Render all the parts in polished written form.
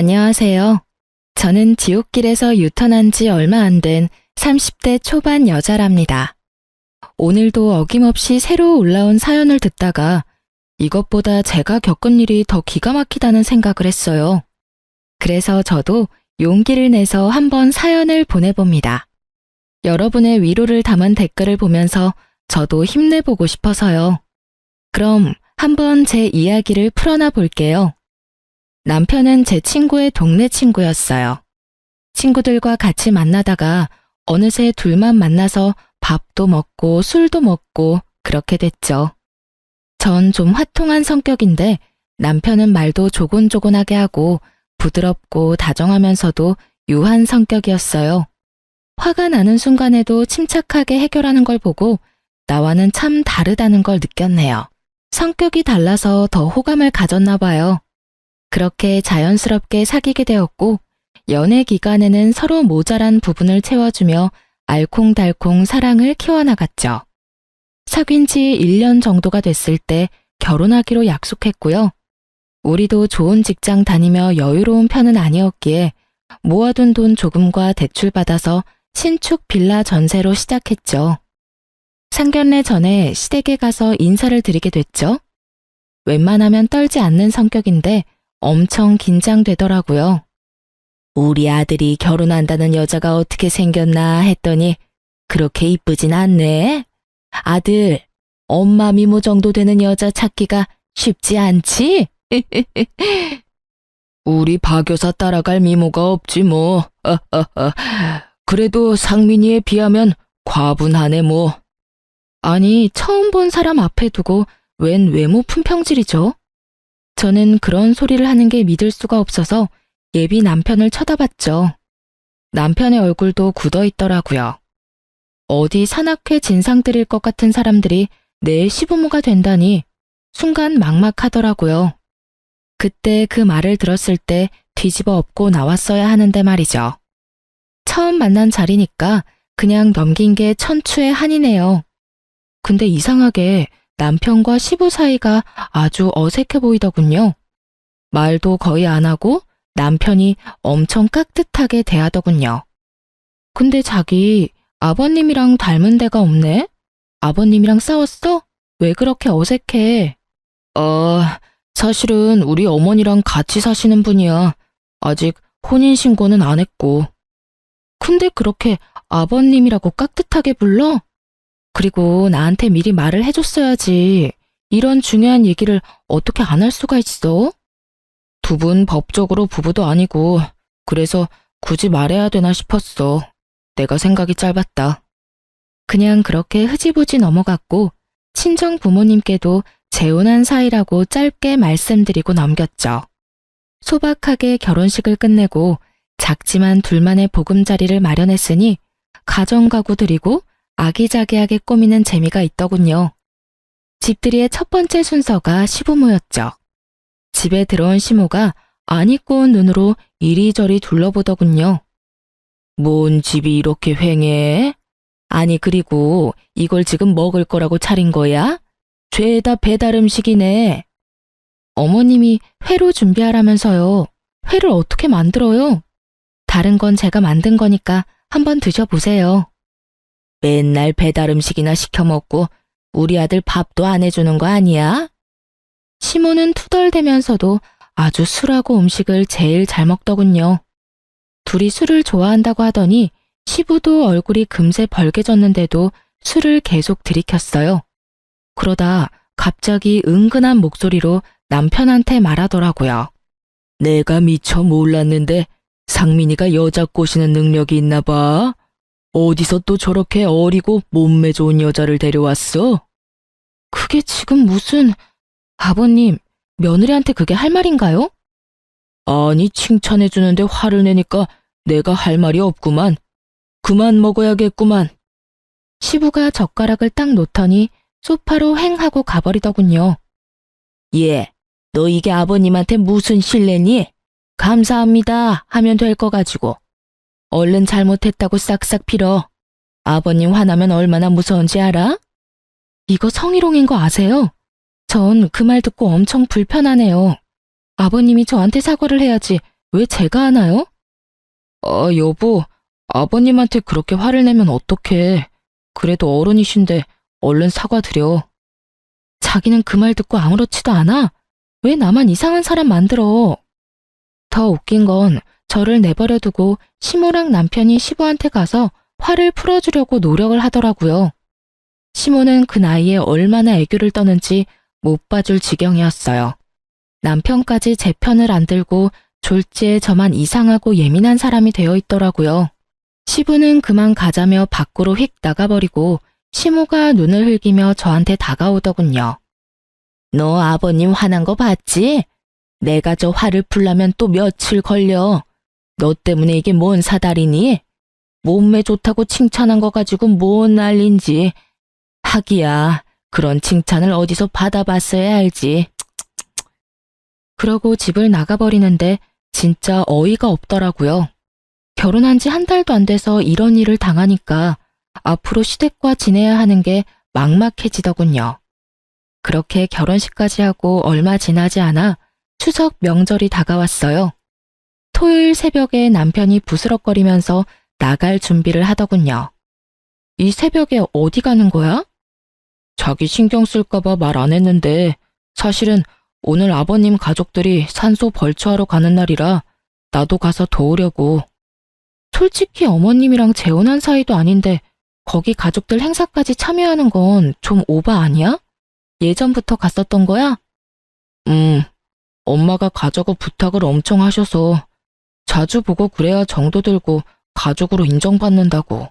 안녕하세요. 저는 지옥길에서 유턴한 지 얼마 안 된 30대 초반 여자랍니다. 오늘도 어김없이 새로 올라온 사연을 듣다가 이것보다 제가 겪은 일이 더 기가 막히다는 생각을 했어요. 그래서 저도 용기를 내서 한번 사연을 보내봅니다. 여러분의 위로를 담은 댓글을 보면서 저도 힘내보고 싶어서요. 그럼 한번 제 이야기를 풀어나 볼게요. 남편은 제 친구의 동네 친구였어요. 친구들과 같이 만나다가 어느새 둘만 만나서 밥도 먹고 술도 먹고 그렇게 됐죠. 전 좀 화통한 성격인데 남편은 말도 조곤조곤하게 하고 부드럽고 다정하면서도 유한 성격이었어요. 화가 나는 순간에도 침착하게 해결하는 걸 보고 나와는 참 다르다는 걸 느꼈네요. 성격이 달라서 더 호감을 가졌나 봐요. 그렇게 자연스럽게 사귀게 되었고 연애 기간에는 서로 모자란 부분을 채워주며 알콩달콩 사랑을 키워나갔죠. 사귄 지 1년 정도가 됐을 때 결혼하기로 약속했고요. 우리도 좋은 직장 다니며 여유로운 편은 아니었기에 모아둔 돈 조금과 대출받아서 신축 빌라 전세로 시작했죠. 상견례 전에 시댁에 가서 인사를 드리게 됐죠. 웬만하면 떨지 않는 성격인데 엄청 긴장되더라고요. 우리 아들이 결혼한다는 여자가 어떻게 생겼나 했더니 그렇게 이쁘진 않네. 아들, 엄마 미모 정도 되는 여자 찾기가 쉽지 않지? 우리 박 여사 따라갈 미모가 없지 뭐. 그래도 상민이에 비하면 과분하네 뭐. 아니, 처음 본 사람 앞에 두고 웬 외모 품평질이죠? 저는 그런 소리를 하는 게 믿을 수가 없어서 예비 남편을 쳐다봤죠. 남편의 얼굴도 굳어 있더라고요. 어디 산악회 진상 들일 것 같은 사람들이 내 시부모가 된다니 순간 막막하더라고요. 그때 그 말을 들었을 때 뒤집어 엎고 나왔어야 하는데 말이죠. 처음 만난 자리니까 그냥 넘긴 게 천추의 한이네요. 근데 이상하게 남편과 시부 사이가 아주 어색해 보이더군요. 말도 거의 안 하고 남편이 엄청 깍듯하게 대하더군요. 근데 자기 아버님이랑 닮은 데가 없네? 아버님이랑 싸웠어? 왜 그렇게 어색해? 사실은 우리 어머니랑 같이 사시는 분이야. 아직 혼인신고는 안 했고. 근데 그렇게 아버님이라고 깍듯하게 불러? 그리고 나한테 미리 말을 해줬어야지. 이런 중요한 얘기를 어떻게 안 할 수가 있어? 두 분 법적으로 부부도 아니고 그래서 굳이 말해야 되나 싶었어. 내가 생각이 짧았다. 그냥 그렇게 흐지부지 넘어갔고 친정 부모님께도 재혼한 사이라고 짧게 말씀드리고 넘겼죠. 소박하게 결혼식을 끝내고 작지만 둘만의 보금자리를 마련했으니 가정가구 드리고 아기자기하게 꾸미는 재미가 있더군요. 집들이의 첫 번째 순서가 시부모였죠. 집에 들어온 시모가 안 입고 온 눈으로 이리저리 둘러보더군요. 뭔 집이 이렇게 휑해? 아니 그리고 이걸 지금 먹을 거라고 차린 거야? 죄다 배달 음식이네. 어머님이 회로 준비하라면서요. 회를 어떻게 만들어요? 다른 건 제가 만든 거니까 한번 드셔보세요. 맨날 배달 음식이나 시켜 먹고 우리 아들 밥도 안 해주는 거 아니야? 시모는 투덜대면서도 아주 술하고 음식을 제일 잘 먹더군요. 둘이 술을 좋아한다고 하더니 시부도 얼굴이 금세 벌개졌는데도 술을 계속 들이켰어요. 그러다 갑자기 은근한 목소리로 남편한테 말하더라고요. 내가 미처 몰랐는데 상민이가 여자 꼬시는 능력이 있나 봐. 어디서 또 저렇게 어리고 몸매 좋은 여자를 데려왔어? 그게 지금 무슨... 아버님, 며느리한테 그게 할 말인가요? 아니, 칭찬해주는데 화를 내니까 내가 할 말이 없구만. 그만 먹어야겠구만. 시부가 젓가락을 딱 놓더니 소파로 휑 하고 가버리더군요. 예, 너 이게 아버님한테 무슨 실례니? 감사합니다 하면 될 거 가지고. 얼른 잘못했다고 싹싹 빌어. 아버님 화나면 얼마나 무서운지 알아? 이거 성희롱인 거 아세요? 전 그 말 듣고 엄청 불편하네요. 아버님이 저한테 사과를 해야지 왜 제가 하나요? 여보, 아버님한테 그렇게 화를 내면 어떡해. 그래도 어른이신데 얼른 사과드려. 자기는 그 말 듣고 아무렇지도 않아? 왜 나만 이상한 사람 만들어? 더 웃긴 건 저를 내버려 두고 시모랑 남편이 시부한테 가서 화를 풀어주려고 노력을 하더라고요. 시모는 그 나이에 얼마나 애교를 떠는지 못 봐줄 지경이었어요. 남편까지 제 편을 안 들고 졸지에 저만 이상하고 예민한 사람이 되어 있더라고요. 시부는 그만 가자며 밖으로 휙 나가버리고 시모가 눈을 흘기며 저한테 다가오더군요. 너 아버님 화난 거 봤지? 내가 저 화를 풀려면 또 며칠 걸려. 너 때문에 이게 뭔 사달이니? 몸매 좋다고 칭찬한 거 가지고 뭔 난린지. 하기야, 그런 칭찬을 어디서 받아봤어야 알지. 그러고 집을 나가버리는데 진짜 어이가 없더라고요. 결혼한 지 한 달도 안 돼서 이런 일을 당하니까 앞으로 시댁과 지내야 하는 게 막막해지더군요. 그렇게 결혼식까지 하고 얼마 지나지 않아 추석 명절이 다가왔어요. 토요일 새벽에 남편이 부스럭거리면서 나갈 준비를 하더군요. 이 새벽에 어디 가는 거야? 자기 신경 쓸까봐 말 안 했는데 사실은 오늘 아버님 가족들이 산소 벌초하러 가는 날이라 나도 가서 도우려고. 솔직히 어머님이랑 재혼한 사이도 아닌데 거기 가족들 행사까지 참여하는 건 좀 오바 아니야? 예전부터 갔었던 거야? 엄마가 가자고 부탁을 엄청 하셔서 자주 보고 그래야 정도 들고 가족으로 인정받는다고.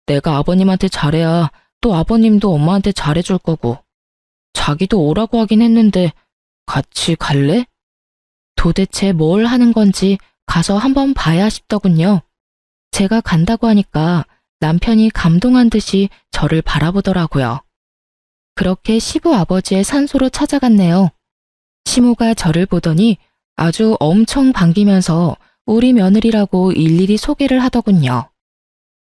내가 아버님한테 잘해야 또 아버님도 엄마한테 잘해줄 거고. 자기도 오라고 하긴 했는데 같이 갈래? 도대체 뭘 하는 건지 가서 한번 봐야 싶더군요. 제가 간다고 하니까 남편이 감동한 듯이 저를 바라보더라고요. 그렇게 시부 아버지의 산소로 찾아갔네요. 시모가 저를 보더니 아주 엄청 반기면서 우리 며느리라고 일일이 소개를 하더군요.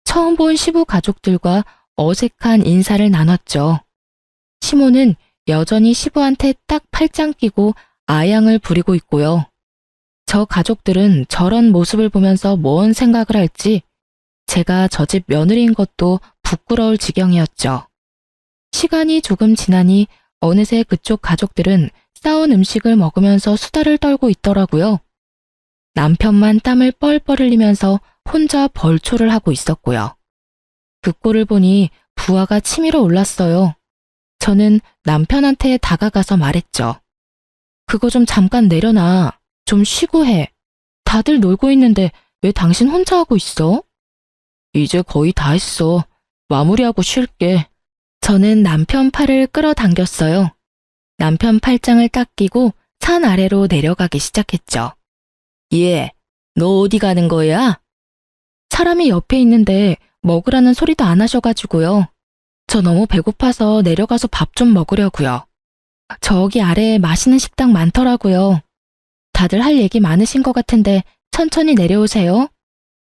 처음 본 시부 가족들과 어색한 인사를 나눴죠. 시모는 여전히 시부한테 딱 팔짱 끼고 아양을 부리고 있고요. 저 가족들은 저런 모습을 보면서 뭔 생각을 할지 제가 저 집 며느리인 것도 부끄러울 지경이었죠. 시간이 조금 지나니 어느새 그쪽 가족들은 싸온 음식을 먹으면서 수다를 떨고 있더라고요. 남편만 땀을 뻘뻘 흘리면서 혼자 벌초를 하고 있었고요. 그 꼴을 보니 부하가 치밀어 올랐어요. 저는 남편한테 다가가서 말했죠. 그거 좀 잠깐 내려놔. 좀 쉬고 해. 다들 놀고 있는데 왜 당신 혼자 하고 있어? 이제 거의 다 했어. 마무리하고 쉴게. 저는 남편 팔을 끌어당겼어요. 남편 팔짱을 딱 끼고 산 아래로 내려가기 시작했죠. 얘, 너 어디 가는 거야? 사람이 옆에 있는데 먹으라는 소리도 안 하셔가지고요. 저 너무 배고파서 내려가서 밥 좀 먹으려고요. 저기 아래에 맛있는 식당 많더라고요. 다들 할 얘기 많으신 것 같은데 천천히 내려오세요.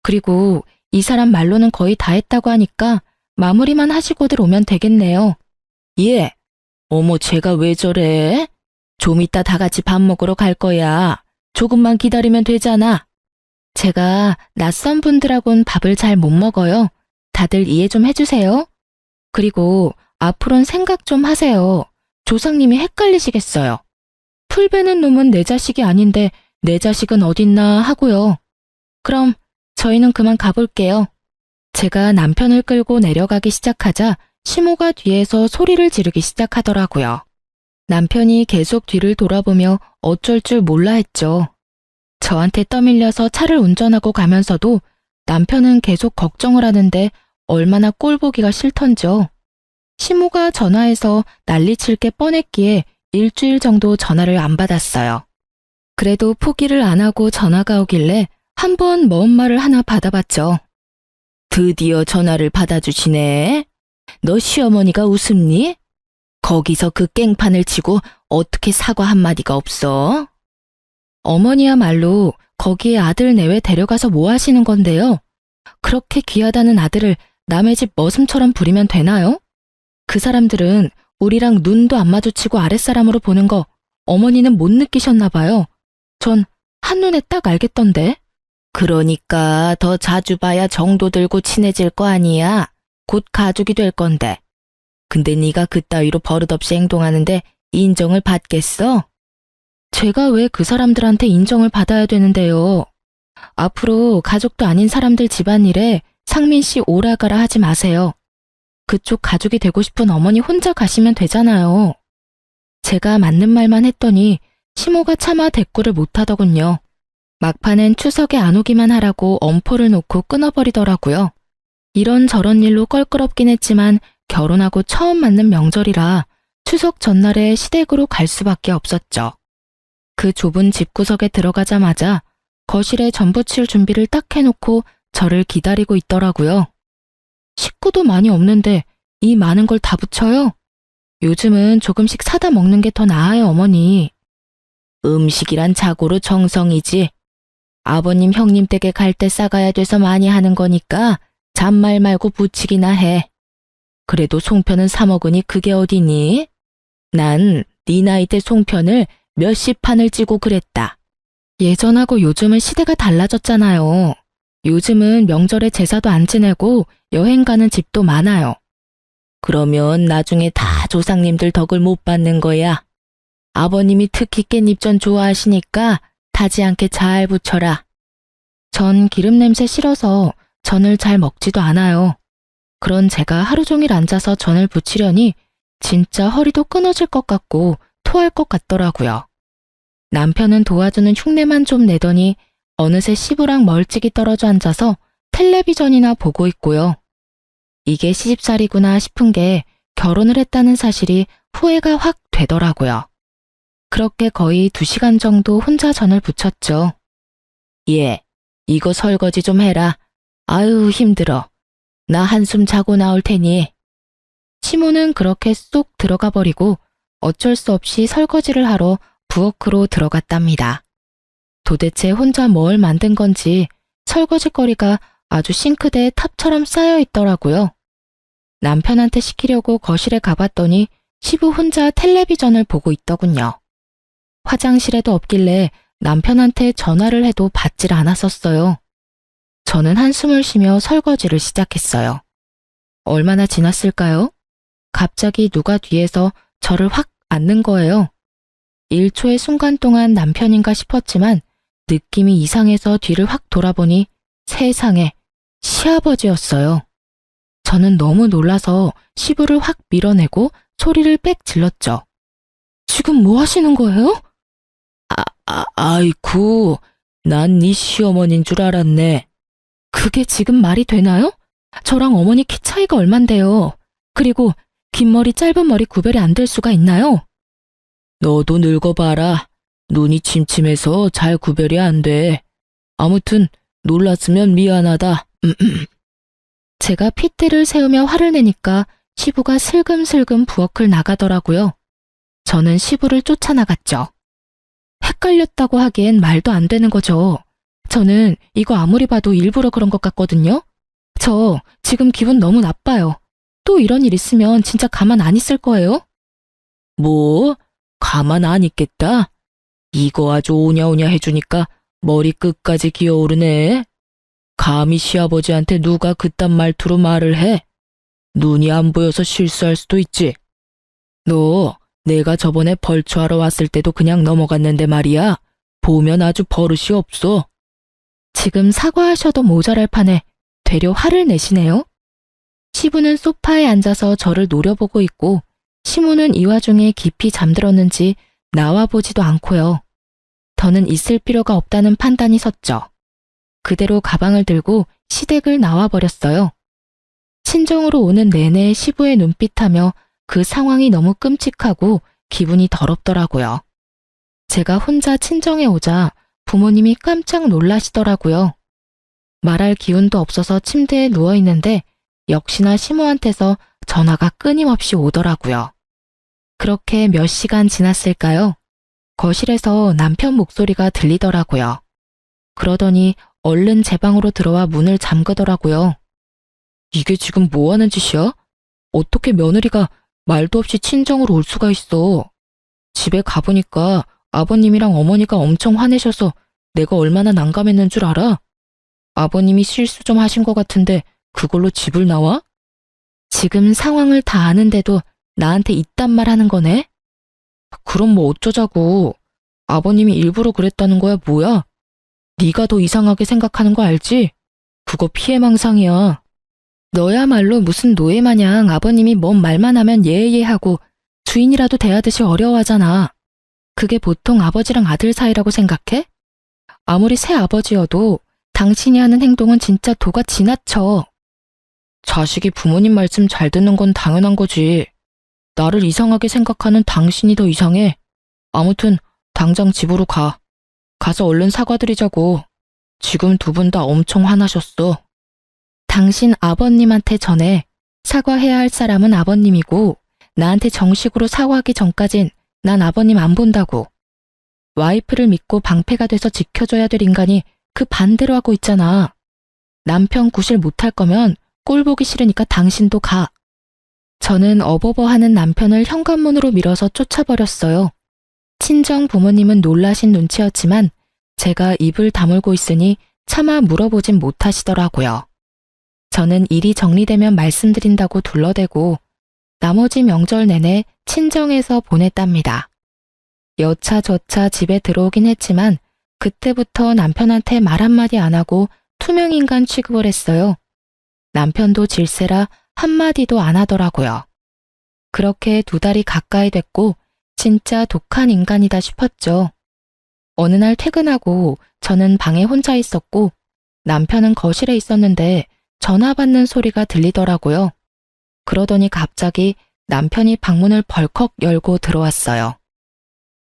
그리고 이 사람 말로는 거의 다 했다고 하니까 마무리만 하시고들 오면 되겠네요. 예. 어머, 쟤가 왜 저래? 좀 이따 다 같이 밥 먹으러 갈 거야. 조금만 기다리면 되잖아. 제가 낯선 분들하고는 밥을 잘 못 먹어요. 다들 이해 좀 해주세요. 그리고 앞으로는 생각 좀 하세요. 조상님이 헷갈리시겠어요. 풀 베는 놈은 내 자식이 아닌데 내 자식은 어딨나 하고요. 그럼 저희는 그만 가볼게요. 제가 남편을 끌고 내려가기 시작하자 시모가 뒤에서 소리를 지르기 시작하더라고요. 남편이 계속 뒤를 돌아보며 어쩔 줄 몰라 했죠. 저한테 떠밀려서 차를 운전하고 가면서도 남편은 계속 걱정을 하는데 얼마나 꼴보기가 싫던지요. 시모가 전화해서 난리칠 게 뻔했기에 일주일 정도 전화를 안 받았어요. 그래도 포기를 안 하고 전화가 오길래 한번 먼 말을 하나 받아봤죠. 드디어 전화를 받아주시네. 너 시어머니가 웃음니? 거기서 그 깽판을 치고 어떻게 사과 한마디가 없어? 어머니야말로 거기에 아들 내외 데려가서 뭐 하시는 건데요? 그렇게 귀하다는 아들을 남의 집 머슴처럼 부리면 되나요? 그 사람들은 우리랑 눈도 안 마주치고 아랫사람으로 보는 거 어머니는 못 느끼셨나 봐요. 전 한눈에 딱 알겠던데. 그러니까 더 자주 봐야 정도 들고 친해질 거 아니야. 곧 가족이 될 건데. 근데 네가 그따위로 버릇없이 행동하는데 인정을 받겠어? 제가 왜 그 사람들한테 인정을 받아야 되는데요? 앞으로 가족도 아닌 사람들 집안일에 상민 씨 오라가라 하지 마세요. 그쪽 가족이 되고 싶은 어머니 혼자 가시면 되잖아요. 제가 맞는 말만 했더니 시모가 차마 대꾸를 못하더군요. 막판엔 추석에 안 오기만 하라고 엄포를 놓고 끊어버리더라고요. 이런저런 일로 껄끄럽긴 했지만 결혼하고 처음 맞는 명절이라 추석 전날에 시댁으로 갈 수밖에 없었죠. 그 좁은 집구석에 들어가자마자 거실에 전 부칠 준비를 딱 해놓고 저를 기다리고 있더라고요. 식구도 많이 없는데 이 많은 걸 다 붙여요? 요즘은 조금씩 사다 먹는 게 더 나아요, 어머니. 음식이란 자고로 정성이지. 아버님 형님 댁에 갈 때 싸가야 돼서 많이 하는 거니까 잔말 말고 부치기나 해. 그래도 송편은 사 먹으니 그게 어디니? 난 네 나이 때 송편을 몇십 판을 찌고 그랬다. 예전하고 요즘은 시대가 달라졌잖아요. 요즘은 명절에 제사도 안 지내고 여행 가는 집도 많아요. 그러면 나중에 다 조상님들 덕을 못 받는 거야. 아버님이 특히 깻잎전 좋아하시니까 타지 않게 잘 부쳐라. 전 기름 냄새 싫어서 전을 잘 먹지도 않아요. 그런 제가 하루 종일 앉아서 전을 부치려니 진짜 허리도 끊어질 것 같고 토할 것 같더라고요. 남편은 도와주는 흉내만 좀 내더니 어느새 시부랑 멀찍이 떨어져 앉아서 텔레비전이나 보고 있고요. 이게 시집살이구나 싶은 게 결혼을 했다는 사실이 후회가 확 되더라고요. 그렇게 거의 2시간 정도 혼자 전을 부쳤죠. 예, 이거 설거지 좀 해라. 아유, 힘들어. 나 한숨 자고 나올 테니. 시모는 그렇게 쏙 들어가 버리고 어쩔 수 없이 설거지를 하러 부엌으로 들어갔답니다. 도대체 혼자 뭘 만든 건지 설거지거리가 아주 싱크대에 탑처럼 쌓여 있더라고요. 남편한테 시키려고 거실에 가봤더니 시부 혼자 텔레비전을 보고 있더군요. 화장실에도 없길래 남편한테 전화를 해도 받질 않았었어요. 저는 한숨을 쉬며 설거지를 시작했어요. 얼마나 지났을까요? 갑자기 누가 뒤에서 저를 확 안는 거예요. 1초의 순간 동안 남편인가 싶었지만 느낌이 이상해서 뒤를 확 돌아보니 세상에 시아버지였어요. 저는 너무 놀라서 시부를 확 밀어내고 소리를 빽 질렀죠. 지금 뭐 하시는 거예요? 아이쿠, 난 네 시어머니인 줄 알았네. 그게 지금 말이 되나요? 저랑 어머니 키 차이가 얼만데요. 그리고 긴 머리 짧은 머리 구별이 안 될 수가 있나요? 너도 늙어봐라. 눈이 침침해서 잘 구별이 안 돼. 아무튼 놀랐으면 미안하다. 제가 핏대를 세우며 화를 내니까 시부가 슬금슬금 부엌을 나가더라고요. 저는 시부를 쫓아나갔죠. 헷갈렸다고 하기엔 말도 안 되는 거죠. 저는 이거 아무리 봐도 일부러 그런 것 같거든요. 저 지금 기분 너무 나빠요. 또 이런 일 있으면 진짜 가만 안 있을 거예요? 뭐? 가만 안 있겠다? 이거 아주 오냐오냐 해주니까 머리 끝까지 기어오르네. 감히 시아버지한테 누가 그딴 말투로 말을 해? 눈이 안 보여서 실수할 수도 있지. 너 내가 저번에 벌초하러 왔을 때도 그냥 넘어갔는데 말이야. 보면 아주 버릇이 없어. 지금 사과하셔도 모자랄 판에 되려 화를 내시네요. 시부는 소파에 앉아서 저를 노려보고 있고 시모는 이 와중에 깊이 잠들었는지 나와보지도 않고요. 더는 있을 필요가 없다는 판단이 섰죠. 그대로 가방을 들고 시댁을 나와버렸어요. 친정으로 오는 내내 시부의 눈빛하며 그 상황이 너무 끔찍하고 기분이 더럽더라고요. 제가 혼자 친정에 오자 부모님이 깜짝 놀라시더라고요. 말할 기운도 없어서 침대에 누워있는데 역시나 시모한테서 전화가 끊임없이 오더라고요. 그렇게 몇 시간 지났을까요? 거실에서 남편 목소리가 들리더라고요. 그러더니 얼른 제 방으로 들어와 문을 잠그더라고요. 이게 지금 뭐 하는 짓이야? 어떻게 며느리가 말도 없이 친정으로 올 수가 있어. 집에 가보니까 아버님이랑 어머니가 엄청 화내셔서 내가 얼마나 난감했는 줄 알아? 아버님이 실수 좀 하신 것 같은데 그걸로 집을 나와? 지금 상황을 다 아는데도 나한테 이딴 말 하는 거네? 그럼 뭐 어쩌자고. 아버님이 일부러 그랬다는 거야 뭐야? 네가 더 이상하게 생각하는 거 알지? 그거 피해망상이야. 너야말로 무슨 노예 마냥 아버님이 뭔 말만 하면 예예하고 주인이라도 대하듯이 어려워하잖아. 그게 보통 아버지랑 아들 사이라고 생각해? 아무리 새아버지여도 당신이 하는 행동은 진짜 도가 지나쳐. 자식이 부모님 말씀 잘 듣는 건 당연한 거지. 나를 이상하게 생각하는 당신이 더 이상해. 아무튼 당장 집으로 가. 가서 얼른 사과드리자고. 지금 두 분 다 엄청 화나셨어. 당신 아버님한테 전해. 사과해야 할 사람은 아버님이고 나한테 정식으로 사과하기 전까진 난 아버님 안 본다고. 와이프를 믿고 방패가 돼서 지켜줘야 될 인간이 그 반대로 하고 있잖아. 남편 구실 못할 거면 꼴 보기 싫으니까 당신도 가. 저는 어버버하는 남편을 현관문으로 밀어서 쫓아버렸어요. 친정 부모님은 놀라신 눈치였지만 제가 입을 다물고 있으니 차마 물어보진 못하시더라고요. 저는 일이 정리되면 말씀드린다고 둘러대고 나머지 명절 내내 친정에서 보냈답니다. 여차저차 집에 들어오긴 했지만 그때부터 남편한테 말 한마디 안 하고 투명인간 취급을 했어요. 남편도 질세라 한마디도 안 하더라고요. 그렇게 2달이 가까이 됐고 진짜 독한 인간이다 싶었죠. 어느 날 퇴근하고 저는 방에 혼자 있었고 남편은 거실에 있었는데 전화 받는 소리가 들리더라고요. 그러더니 갑자기 남편이 방문을 벌컥 열고 들어왔어요.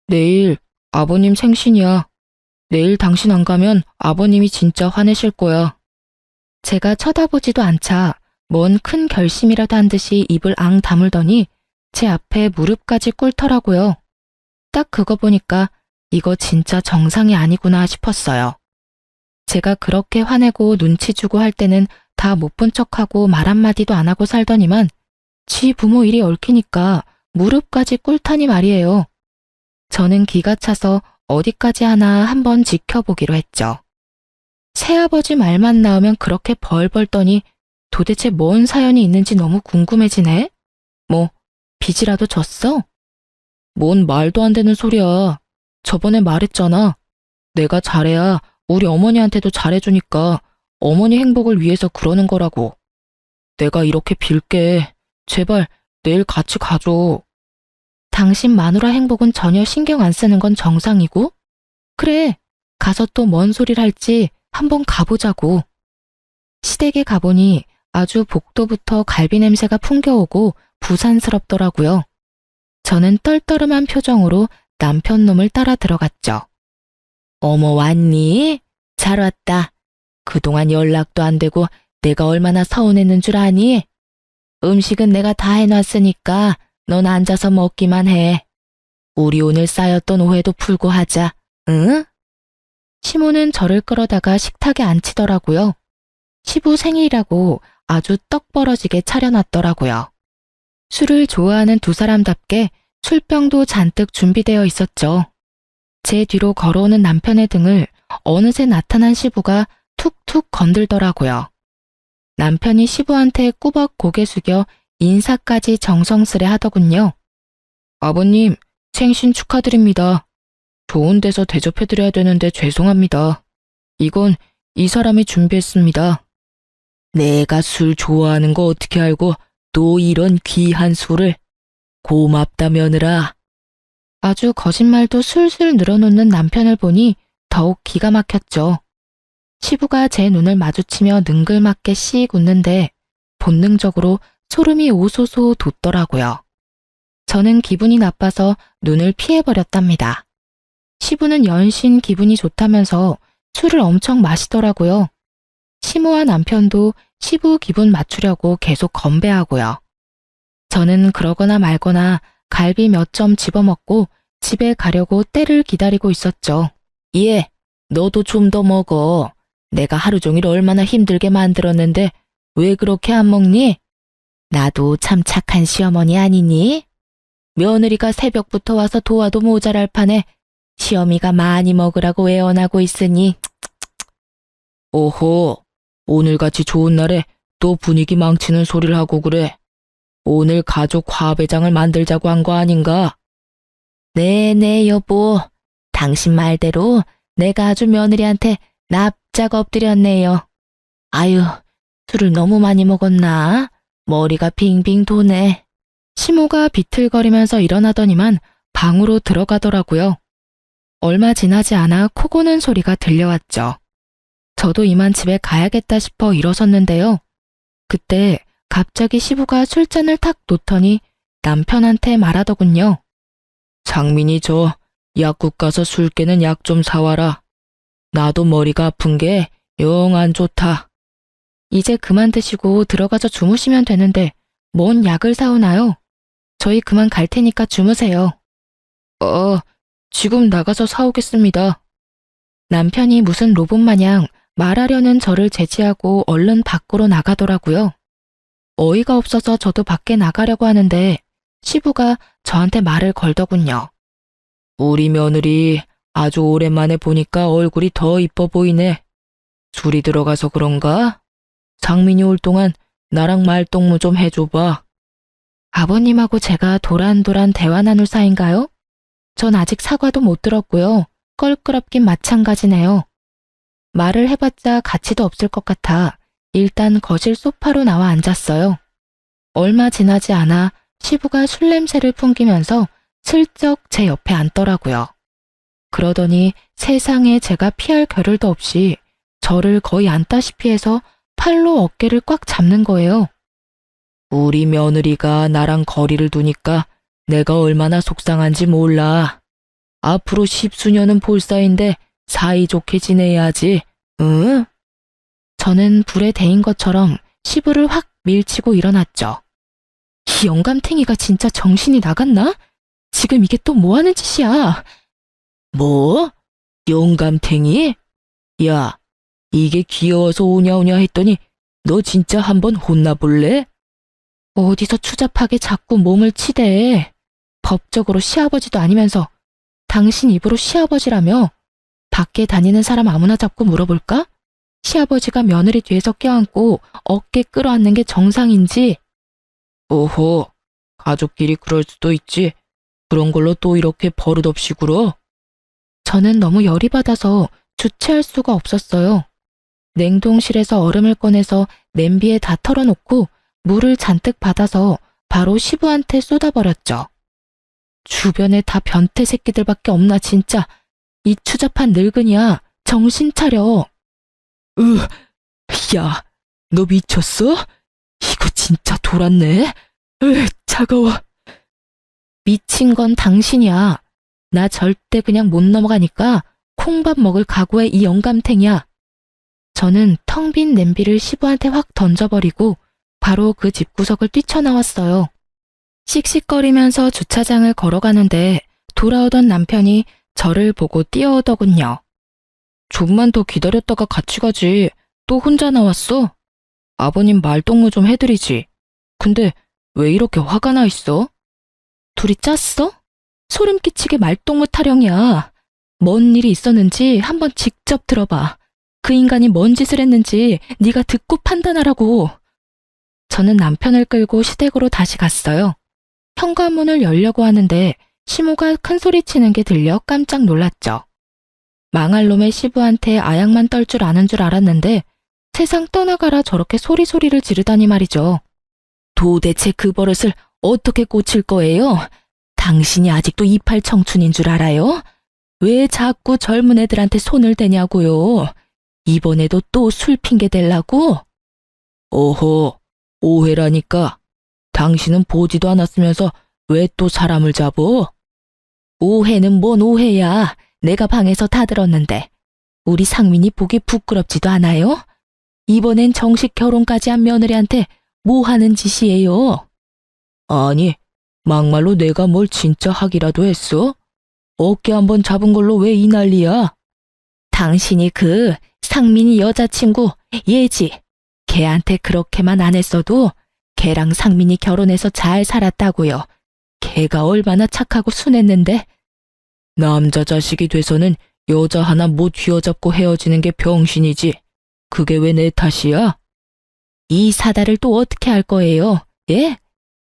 내일 아버님 생신이야. 내일 당신 안 가면 아버님이 진짜 화내실 거야. 제가 쳐다보지도 않자 뭔 큰 결심이라도 한 듯이 입을 앙 다물더니 제 앞에 무릎까지 꿇더라고요. 딱 그거 보니까 이거 진짜 정상이 아니구나 싶었어요. 제가 그렇게 화내고 눈치 주고 할 때는 다 못 본 척하고 말 한마디도 안 하고 살더니만 지 부모 일이 얽히니까 무릎까지 꿇다니 말이에요. 저는 기가 차서 어디까지 하나 한번 지켜보기로 했죠. 새아버지 말만 나오면 그렇게 벌벌 떠니 도대체 뭔 사연이 있는지 너무 궁금해지네? 뭐 빚이라도 졌어? 뭔 말도 안 되는 소리야. 저번에 말했잖아. 내가 잘해야 우리 어머니한테도 잘해주니까 어머니 행복을 위해서 그러는 거라고. 내가 이렇게 빌게. 제발 내일 같이 가줘. 당신 마누라 행복은 전혀 신경 안 쓰는 건 정상이고? 그래, 가서 또 뭔 소리를 할지 한번 가보자고. 시댁에 가보니 아주 복도부터 갈비 냄새가 풍겨오고 부산스럽더라고요. 저는 떨떠름한 표정으로 남편 놈을 따라 들어갔죠. 어머 왔니? 잘 왔다. 그동안 연락도 안 되고 내가 얼마나 서운했는 줄 아니? 음식은 내가 다 해놨으니까 넌 앉아서 먹기만 해. 우리 오늘 쌓였던 오해도 풀고 하자. 응? 시모는 저를 끌어다가 식탁에 앉히더라고요. 시부 생일이라고 아주 떡 벌어지게 차려놨더라고요. 술을 좋아하는 두 사람답게 술병도 잔뜩 준비되어 있었죠. 제 뒤로 걸어오는 남편의 등을 어느새 나타난 시부가 툭툭 건들더라고요. 남편이 시부한테 꾸벅 고개 숙여 인사까지 정성스레 하더군요. 아버님, 생신 축하드립니다. 좋은 데서 대접해드려야 되는데 죄송합니다. 이건 이 사람이 준비했습니다. 내가 술 좋아하는 거 어떻게 알고 또 이런 귀한 술을. 고맙다 며느라. 아주 거짓말도 술술 늘어놓는 남편을 보니 더욱 기가 막혔죠. 시부가 제 눈을 마주치며 능글맞게 씩 웃는데 본능적으로 소름이 오소소 돋더라고요. 저는 기분이 나빠서 눈을 피해버렸답니다. 시부는 연신 기분이 좋다면서 술을 엄청 마시더라고요. 시모와 남편도 시부 기분 맞추려고 계속 건배하고요. 저는 그러거나 말거나 갈비 몇 점 집어먹고 집에 가려고 때를 기다리고 있었죠. 예, 너도 좀 더 먹어. 내가 하루 종일 얼마나 힘들게 만들었는데 왜 그렇게 안 먹니? 나도 참 착한 시어머니 아니니? 며느리가 새벽부터 와서 도와도 모자랄 판에 시어미가 많이 먹으라고 애원하고 있으니. 오호, 오늘같이 좋은 날에 또 분위기 망치는 소리를 하고 그래. 오늘 가족 화배장을 만들자고 한 거 아닌가? 네네, 여보. 당신 말대로 내가 아주 며느리한테 납작 엎드렸네요. 아유, 술을 너무 많이 먹었나? 머리가 빙빙 도네. 시모가 비틀거리면서 일어나더니만 방으로 들어가더라고요. 얼마 지나지 않아 코 고는 소리가 들려왔죠. 저도 이만 집에 가야겠다 싶어 일어섰는데요. 그때 갑자기 시부가 술잔을 탁 놓더니 남편한테 말하더군요. 장민이 저 약국 가서 술 깨는 약 좀 사와라. 나도 머리가 아픈 게 영 안 좋다. 이제 그만 드시고 들어가서 주무시면 되는데 뭔 약을 사오나요? 저희 그만 갈 테니까 주무세요. 지금 나가서 사오겠습니다. 남편이 무슨 로봇 마냥 말하려는 저를 제지하고 얼른 밖으로 나가더라고요. 어이가 없어서 저도 밖에 나가려고 하는데 시부가 저한테 말을 걸더군요. 우리 며느리 아주 오랜만에 보니까 얼굴이 더 이뻐 보이네. 술이 들어가서 그런가? 장민이 올 동안 나랑 말동무 좀 해줘봐. 아버님하고 제가 도란도란 대화 나눌 사이인가요? 전 아직 사과도 못 들었고요. 껄끄럽긴 마찬가지네요. 말을 해봤자 가치도 없을 것 같아 일단 거실 소파로 나와 앉았어요. 얼마 지나지 않아 시부가 술 냄새를 풍기면서 슬쩍 제 옆에 앉더라고요. 그러더니 세상에 제가 피할 겨를도 없이 저를 거의 앉다시피 해서 팔로 어깨를 꽉 잡는 거예요. 우리 며느리가 나랑 거리를 두니까 내가 얼마나 속상한지 몰라. 앞으로 10수년은 볼 사이인데 사이좋게 지내야지, 응? 저는 불에 데인 것처럼 시부를 확 밀치고 일어났죠. 이 영감탱이가 진짜 정신이 나갔나? 지금 이게 또 뭐 하는 짓이야? 뭐? 영감탱이? 야, 이게 귀여워서 오냐오냐 했더니 너 진짜 한번 혼나볼래? 어디서 추잡하게 자꾸 몸을 치대. 법적으로 시아버지도 아니면서 당신 입으로 시아버지라며? 밖에 다니는 사람 아무나 잡고 물어볼까? 시아버지가 며느리 뒤에서 껴안고 어깨 끌어안는 게 정상인지. 오호, 가족끼리 그럴 수도 있지. 그런 걸로 또 이렇게 버릇없이 굴어? 저는 너무 열이 받아서 주체할 수가 없었어요. 냉동실에서 얼음을 꺼내서 냄비에 다 털어놓고 물을 잔뜩 받아서 바로 시부한테 쏟아버렸죠. 주변에 다 변태 새끼들밖에 없나 진짜. 이 추잡한 늙은이야. 정신 차려. 야, 너 미쳤어? 이거 진짜 돌았네. 차가워. 미친 건 당신이야. 나 절대 그냥 못 넘어가니까 콩밥 먹을 각오의 이 영감탱이야. 저는 텅 빈 냄비를 시부한테 확 던져버리고 바로 그 집구석을 뛰쳐나왔어요. 씩씩거리면서 주차장을 걸어가는데 돌아오던 남편이 저를 보고 뛰어오더군요. 좀만 더 기다렸다가 같이 가지. 또 혼자 나왔어? 아버님 말동무 좀 해드리지. 근데 왜 이렇게 화가 나 있어? 둘이 짰어? 소름 끼치게 말동무 타령이야. 뭔 일이 있었는지 한번 직접 들어봐. 그 인간이 뭔 짓을 했는지 네가 듣고 판단하라고. 저는 남편을 끌고 시댁으로 다시 갔어요. 현관문을 열려고 하는데 시모가 큰 소리치는 게 들려 깜짝 놀랐죠. 망할 놈의 시부한테 아약만 떨 줄 아는 줄 알았는데 세상 떠나가라 저렇게 소리소리를 지르다니 말이죠. 도대체 그 버릇을 어떻게 고칠 거예요? 당신이 아직도 이팔 청춘인 줄 알아요? 왜 자꾸 젊은 애들한테 손을 대냐고요? 이번에도 또 술 핑계 대려고? 오호, 오해라니까. 당신은 보지도 않았으면서 왜 또 사람을 잡어? 오해는 뭔 오해야. 내가 방에서 다 들었는데. 우리 상민이 보기 부끄럽지도 않아요? 이번엔 정식 결혼까지 한 며느리한테 뭐 하는 짓이에요? 아니, 막말로 내가 뭘 진짜 하기라도 했어? 어깨 한번 잡은 걸로 왜 이 난리야? 당신이 그 상민이 여자친구 얘지. 걔한테 그렇게만 안 했어도 걔랑 상민이 결혼해서 잘 살았다고요. 걔가 얼마나 착하고 순했는데. 남자 자식이 돼서는 여자 하나 못 휘어잡고 헤어지는 게 병신이지. 그게 왜 내 탓이야? 이 사다를 또 어떻게 할 거예요? 예?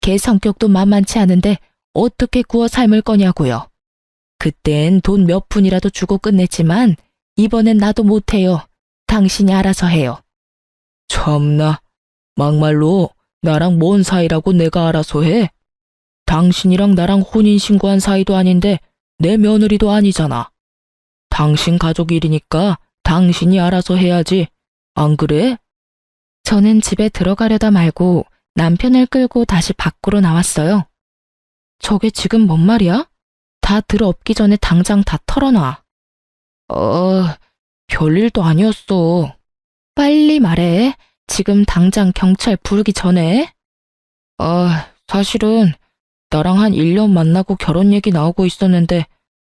걔 성격도 만만치 않은데 어떻게 구워 삶을 거냐고요. 그땐 돈 몇 푼이라도 주고 끝냈지만 이번엔 나도 못해요. 당신이 알아서 해요. 참나, 막말로 나랑 뭔 사이라고 내가 알아서 해? 당신이랑 나랑 혼인신고한 사이도 아닌데 내 며느리도 아니잖아. 당신 가족 일이니까 당신이 알아서 해야지. 안 그래? 저는 집에 들어가려다 말고 남편을 끌고 다시 밖으로 나왔어요. 저게 지금 뭔 말이야? 다 들어엎기 전에 당장 다 털어놔. 별일도 아니었어. 빨리 말해. 지금 당장 경찰 부르기 전에. 사실은 나랑 한 1년 만나고 결혼 얘기 나오고 있었는데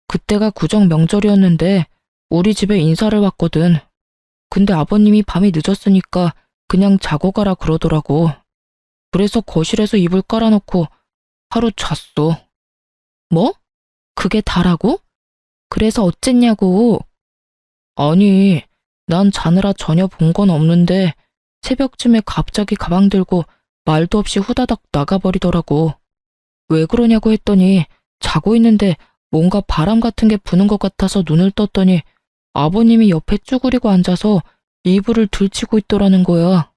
그때가 구정 명절이었는데 우리 집에 인사를 왔거든. 근데 아버님이 밤이 늦었으니까 그냥 자고 가라 그러더라고. 그래서 거실에서 이불 깔아놓고 하루 잤어. 뭐? 그게 다라고? 그래서 어쨌냐고. 아니, 난 자느라 전혀 본 건 없는데 새벽쯤에 갑자기 가방 들고 말도 없이 후다닥 나가버리더라고. 왜 그러냐고 했더니 자고 있는데 뭔가 바람 같은 게 부는 것 같아서 눈을 떴더니 아버님이 옆에 쭈그리고 앉아서 이불을 들치고 있더라는 거야.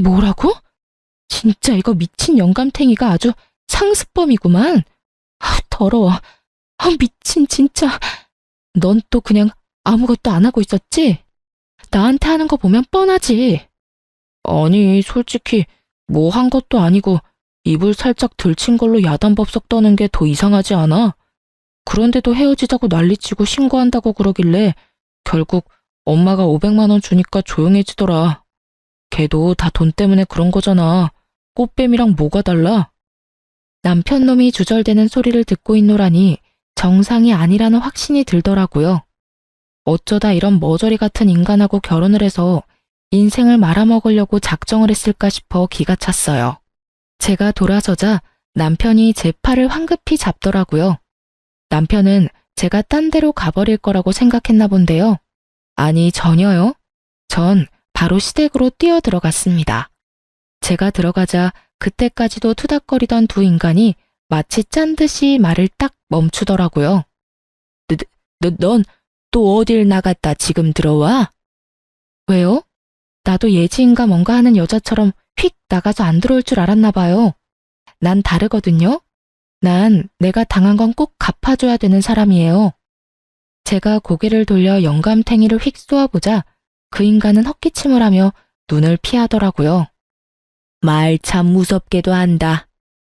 뭐라고? 진짜 이거 미친 영감탱이가 아주 상습범이구만. 더러워. 미친 진짜. 넌 또 그냥 아무것도 안 하고 있었지? 나한테 하는 거 보면 뻔하지. 아니, 솔직히 뭐 한 것도 아니고 이불 살짝 들친 걸로 야단법석 떠는 게 더 이상하지 않아? 그런데도 헤어지자고 난리치고 신고한다고 그러길래 결국 엄마가 500만 원 주니까 조용해지더라. 걔도 다 돈 때문에 그런 거잖아. 꽃뱀이랑 뭐가 달라? 남편 놈이 주절대는 소리를 듣고 있노라니 정상이 아니라는 확신이 들더라고요. 어쩌다 이런 머저리 같은 인간하고 결혼을 해서 인생을 말아먹으려고 작정을 했을까 싶어 기가 찼어요. 제가 돌아서자 남편이 제 팔을 황급히 잡더라고요. 남편은 제가 딴 데로 가버릴 거라고 생각했나 본데요. 아니, 전혀요. 전 바로 시댁으로 뛰어들어갔습니다. 제가 들어가자 그때까지도 투닥거리던 두 인간이 마치 짠 듯이 말을 딱 멈추더라고요. 넌 또 어딜 나갔다 지금 들어와? 왜요? 나도 예지인가 뭔가 하는 여자처럼 휙 나가서 안 들어올 줄 알았나 봐요. 난 다르거든요. 난 내가 당한 건 꼭 갚아줘야 되는 사람이에요. 제가 고개를 돌려 영감탱이를 휙 쏘아보자 그 인간은 헛기침을 하며 눈을 피하더라고요. 말 참 무섭게도 한다.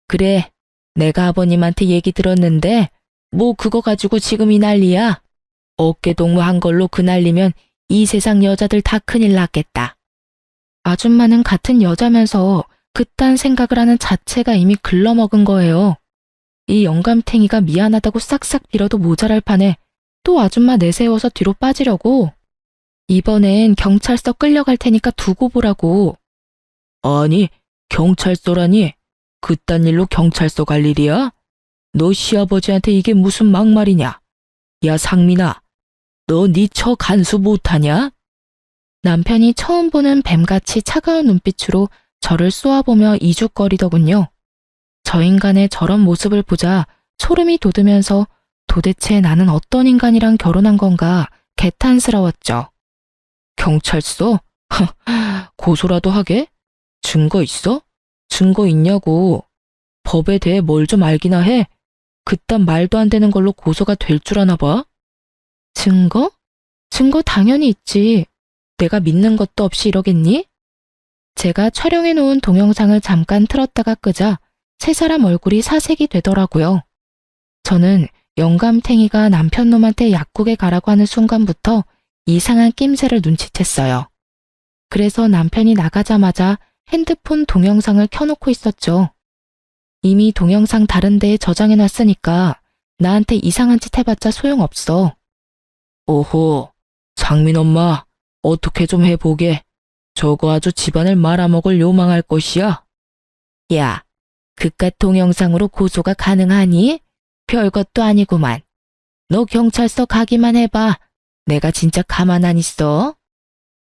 그래, 내가 아버님한테 얘기 들었는데 뭐 그거 가지고 지금 이 난리야. 어깨동무 한 걸로 그 난리면 이 세상 여자들 다 큰일 났겠다. 아줌마는 같은 여자면서 그딴 생각을 하는 자체가 이미 글러먹은 거예요. 이 영감탱이가 미안하다고 싹싹 빌어도 모자랄 판에 또 아줌마 내세워서 뒤로 빠지려고. 이번엔 경찰서 끌려갈 테니까 두고 보라고. 아니, 경찰서라니? 그딴 일로 경찰서 갈 일이야? 너 시아버지한테 이게 무슨 막말이냐? 야, 상민아, 너 네 처 간수 못하냐? 남편이 처음 보는 뱀같이 차가운 눈빛으로 저를 쏘아보며 이죽거리더군요. 저 인간의 저런 모습을 보자 소름이 돋으면서 도대체 나는 어떤 인간이랑 결혼한 건가 개탄스러웠죠. 경찰서? 고소라도 하게? 증거 있어? 증거 있냐고. 법에 대해 뭘 좀 알기나 해. 그딴 말도 안 되는 걸로 고소가 될 줄 아나 봐. 증거? 증거 당연히 있지. 내가 믿는 것도 없이 이러겠니? 제가 촬영해 놓은 동영상을 잠깐 틀었다가 끄자 세 사람 얼굴이 사색이 되더라고요. 저는 영감탱이가 남편 놈한테 약국에 가라고 하는 순간부터 이상한 낌새를 눈치챘어요. 그래서 남편이 나가자마자 핸드폰 동영상을 켜놓고 있었죠. 이미 동영상 다른 데에 저장해놨으니까 나한테 이상한 짓 해봤자 소용없어. 오호, 장민 엄마, 어떻게 좀 해보게. 저거 아주 집안을 말아먹을 요망할 것이야. 야, 그깟 동영상으로 고소가 가능하니? 별것도 아니구만. 너 경찰서 가기만 해봐. 내가 진짜 가만 안 있어.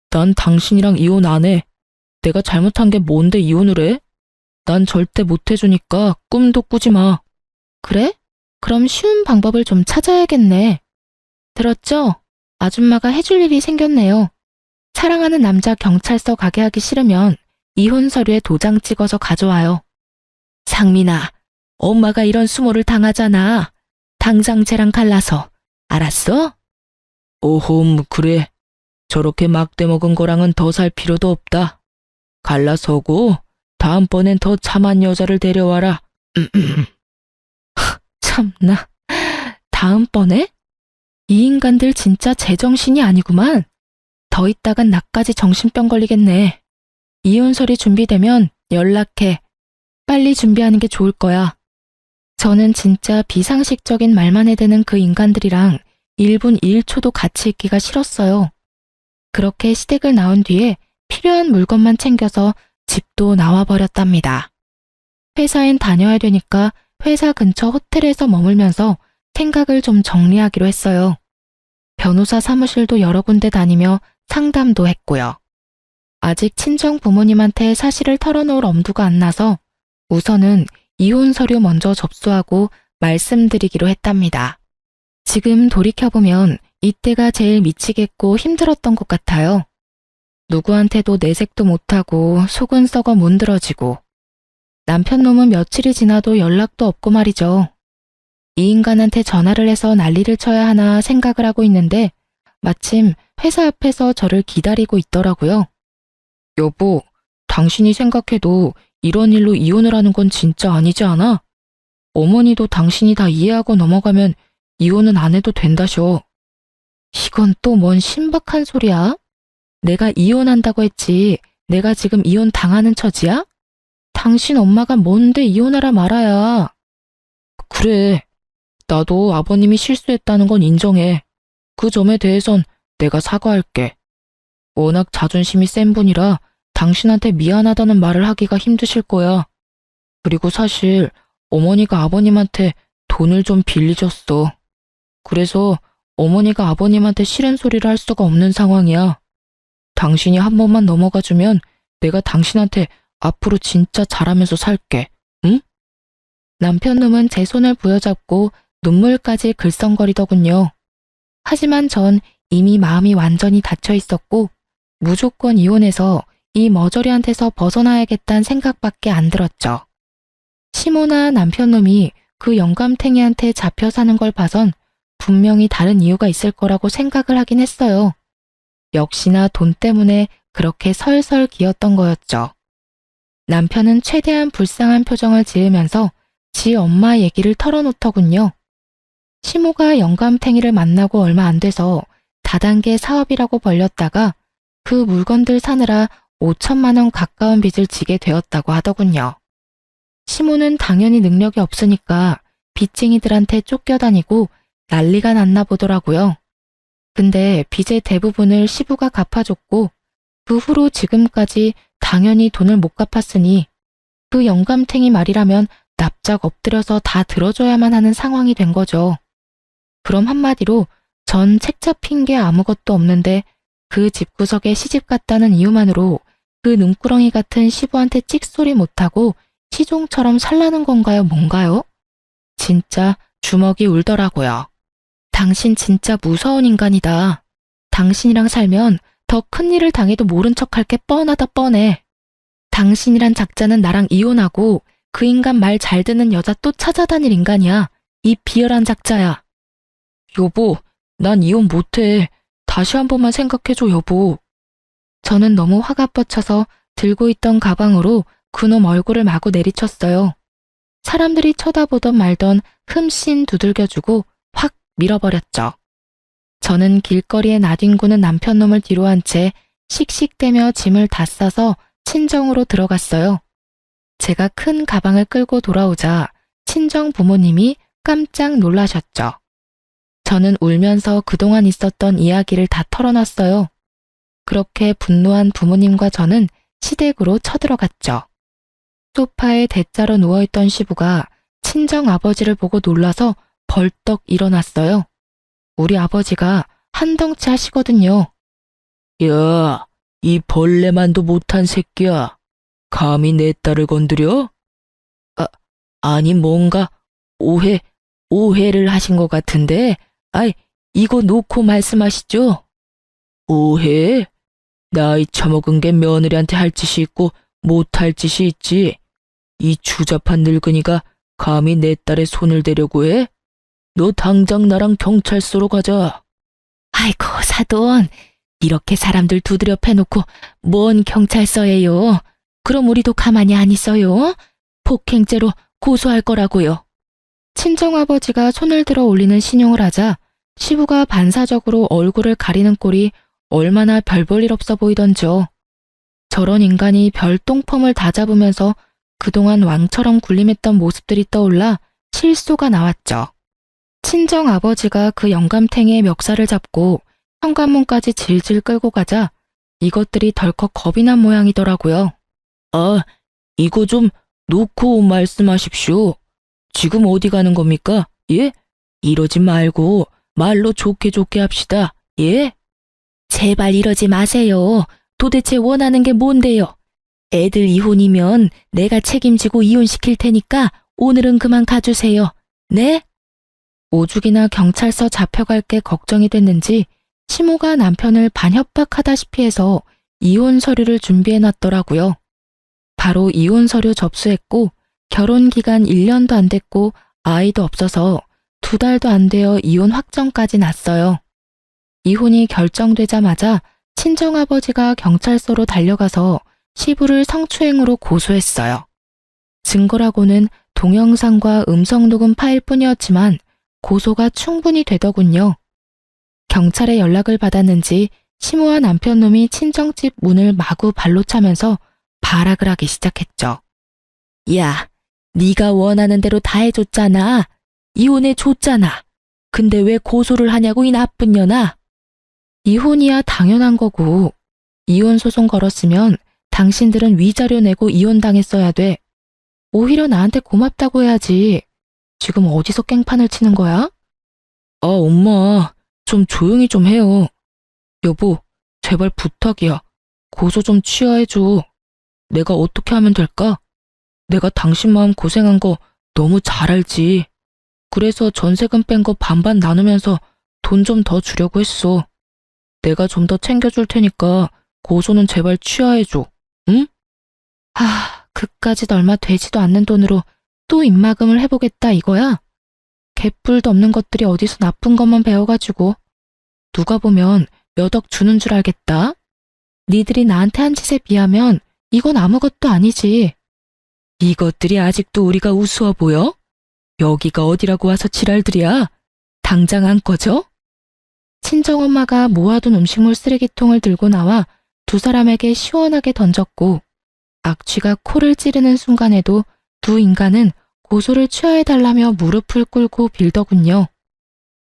난 당신이랑 이혼 안 해. 내가 잘못한 게 뭔데 이혼을 해? 난 절대 못 해주니까 꿈도 꾸지 마. 그래? 그럼 쉬운 방법을 좀 찾아야겠네. 들었죠? 아줌마가 해줄 일이 생겼네요. 사랑하는 남자 경찰서 가게 하기 싫으면 이혼 서류에 도장 찍어서 가져와요. 상민아, 엄마가 이런 수모를 당하잖아. 당장 쟤랑 갈라서. 알았어? 오홈, 그래. 저렇게 막대 먹은 거랑은 더 살 필요도 없다. 갈라서고 다음번엔 더 참한 여자를 데려와라. 참나. 다음번에? 이 인간들 진짜 제정신이 아니구만. 더 있다간 나까지 정신병 걸리겠네. 이혼설이 준비되면 연락해. 빨리 준비하는 게 좋을 거야. 저는 진짜 비상식적인 말만 해대는 그 인간들이랑 1분 1초도 같이 있기가 싫었어요. 그렇게 시댁을 나온 뒤에 필요한 물건만 챙겨서 집도 나와버렸답니다. 회사엔 다녀야 되니까 회사 근처 호텔에서 머물면서 생각을 좀 정리하기로 했어요. 변호사 사무실도 여러 군데 다니며 상담도 했고요. 아직 친정 부모님한테 사실을 털어놓을 엄두가 안 나서 우선은 이혼 서류 먼저 접수하고 말씀드리기로 했답니다. 지금 돌이켜보면 이때가 제일 미치겠고 힘들었던 것 같아요. 누구한테도 내색도 못하고 속은 썩어 문드러지고 남편 놈은 며칠이 지나도 연락도 없고 말이죠. 이 인간한테 전화를 해서 난리를 쳐야 하나 생각을 하고 있는데 마침 회사 앞에서 저를 기다리고 있더라고요. 여보, 당신이 생각해도 이런 일로 이혼을 하는 건 진짜 아니지 않아? 어머니도 당신이 다 이해하고 넘어가면 이혼은 안 해도 된다셔. 이건 또 뭔 신박한 소리야? 내가 이혼한다고 했지 내가 지금 이혼 당하는 처지야? 당신 엄마가 뭔데 이혼하라 말아야. 그래, 나도 아버님이 실수했다는 건 인정해. 그 점에 대해선 내가 사과할게. 워낙 자존심이 센 분이라 당신한테 미안하다는 말을 하기가 힘드실 거야. 그리고 사실 어머니가 아버님한테 돈을 좀 빌리셨어. 그래서 어머니가 아버님한테 싫은 소리를 할 수가 없는 상황이야. 당신이 한 번만 넘어가주면 내가 당신한테 앞으로 진짜 잘하면서 살게, 응? 남편놈은 제 손을 부여잡고 눈물까지 글썽거리더군요. 하지만 전 이미 마음이 완전히 닫혀 있었고 무조건 이혼해서 이 머저리한테서 벗어나야겠다는 생각밖에 안 들었죠. 시모나 남편놈이 그 영감탱이한테 잡혀 사는 걸 봐선 분명히 다른 이유가 있을 거라고 생각을 하긴 했어요. 역시나 돈 때문에 그렇게 설설 기었던 거였죠. 남편은 최대한 불쌍한 표정을 지으면서 지 엄마 얘기를 털어놓더군요. 시모가 영감탱이를 만나고 얼마 안 돼서 다단계 사업이라고 벌렸다가 그 물건들 사느라 5천만 원 가까운 빚을 지게 되었다고 하더군요. 시모는 당연히 능력이 없으니까 빚쟁이들한테 쫓겨다니고 난리가 났나 보더라고요. 근데 빚의 대부분을 시부가 갚아줬고 그 후로 지금까지 당연히 돈을 못 갚았으니 그 영감탱이 말이라면 납작 엎드려서 다 들어줘야만 하는 상황이 된 거죠. 그럼 한마디로 전 책 잡힌 게 아무것도 없는데 그 집구석에 시집 갔다는 이유만으로 그 눈구렁이 같은 시부한테 찍소리 못하고 시종처럼 살라는 건가요, 뭔가요? 진짜 주먹이 울더라고요. 당신 진짜 무서운 인간이다. 당신이랑 살면 더 큰일을 당해도 모른 척할 게 뻔하다 뻔해. 당신이란 작자는 나랑 이혼하고 그 인간 말 잘 듣는 여자 또 찾아다닐 인간이야. 이 비열한 작자야. 여보, 난 이혼 못해. 다시 한 번만 생각해줘, 여보. 저는 너무 화가 뻗쳐서 들고 있던 가방으로 그놈 얼굴을 마구 내리쳤어요. 사람들이 쳐다보던 말던 흠씬 두들겨주고 확 밀어버렸죠. 저는 길거리에 나뒹구는 남편놈을 뒤로 한 채 씩씩대며 짐을 다 싸서 친정으로 들어갔어요. 제가 큰 가방을 끌고 돌아오자 친정 부모님이 깜짝 놀라셨죠. 저는 울면서 그동안 있었던 이야기를 다 털어놨어요. 그렇게 분노한 부모님과 저는 시댁으로 쳐들어갔죠. 소파에 대자로 누워있던 시부가 친정 아버지를 보고 놀라서 벌떡 일어났어요. 우리 아버지가 한덩치 하시거든요. 야, 이 벌레만도 못한 새끼야. 감히 내 딸을 건드려? 아니 뭔가 오해를 하신 것 같은데, 이거 놓고 말씀하시죠. 오해? 나이 처먹은 게 며느리한테 할 짓이 있고 못할 짓이 있지. 이 추잡한 늙은이가 감히 내 딸의 손을 대려고 해? 너 당장 나랑 경찰서로 가자. 아이고, 사돈. 이렇게 사람들 두드려 패놓고 뭔 경찰서예요. 그럼 우리도 가만히 안 있어요. 폭행죄로 고소할 거라고요. 친정아버지가 손을 들어 올리는 신용을 하자 시부가 반사적으로 얼굴을 가리는 꼴이 얼마나 별 볼 일 없어 보이던지요. 저런 인간이 별똥펌을 다 잡으면서 그동안 왕처럼 군림했던 모습들이 떠올라 실소가 나왔죠. 친정아버지가 그 영감탱이의 멱살을 잡고 현관문까지 질질 끌고 가자 이것들이 덜컥 겁이 난 모양이더라고요. 이거 좀 놓고 말씀하십시오. 지금 어디 가는 겁니까? 예? 이러지 말고 말로 좋게 합시다. 예? 제발 이러지 마세요. 도대체 원하는 게 뭔데요? 애들 이혼이면 내가 책임지고 이혼시킬 테니까 오늘은 그만 가주세요. 네? 오죽이나 경찰서 잡혀갈 게 걱정이 됐는지 시모가 남편을 반협박하다시피 해서 이혼 서류를 준비해놨더라고요. 바로 이혼 서류 접수했고 결혼 기간 1년도 안 됐고 아이도 없어서 2달도 안 되어 이혼 확정까지 났어요. 이혼이 결정되자마자 친정아버지가 경찰서로 달려가서 시부를 성추행으로 고소했어요. 증거라고는 동영상과 음성녹음 파일뿐이었지만 고소가 충분히 되더군요. 경찰에 연락을 받았는지 시모와 남편놈이 친정집 문을 마구 발로 차면서 발악을 하기 시작했죠. 야, 네가 원하는 대로 다 해줬잖아. 이혼해줬잖아. 근데 왜 고소를 하냐고 이 나쁜 년아. 이혼이야 당연한 거고 이혼 소송 걸었으면 당신들은 위자료 내고 이혼당했어야 돼. 오히려 나한테 고맙다고 해야지. 지금 어디서 깽판을 치는 거야? 엄마, 좀 조용히 좀 해요. 여보, 제발 부탁이야. 고소 좀 취하해줘. 내가 어떻게 하면 될까? 내가 당신 마음 고생한 거 너무 잘 알지. 그래서 전세금 뺀 거 반반 나누면서 돈 좀 더 주려고 했어. 내가 좀 더 챙겨줄 테니까 고소는 제발 취하해줘. 응? 그까짓 얼마 되지도 않는 돈으로 또 입막음을 해보겠다 이거야? 개뿔도 없는 것들이 어디서 나쁜 것만 배워가지고 누가 보면 몇 억 주는 줄 알겠다. 니들이 나한테 한 짓에 비하면 이건 아무것도 아니지. 이것들이 아직도 우리가 우스워 보여? 여기가 어디라고 와서 지랄들이야? 당장 안 꺼져? 친정엄마가 모아둔 음식물 쓰레기통을 들고 나와 두 사람에게 시원하게 던졌고 악취가 코를 찌르는 순간에도 두 인간은 고소를 취하해달라며 무릎을 꿇고 빌더군요.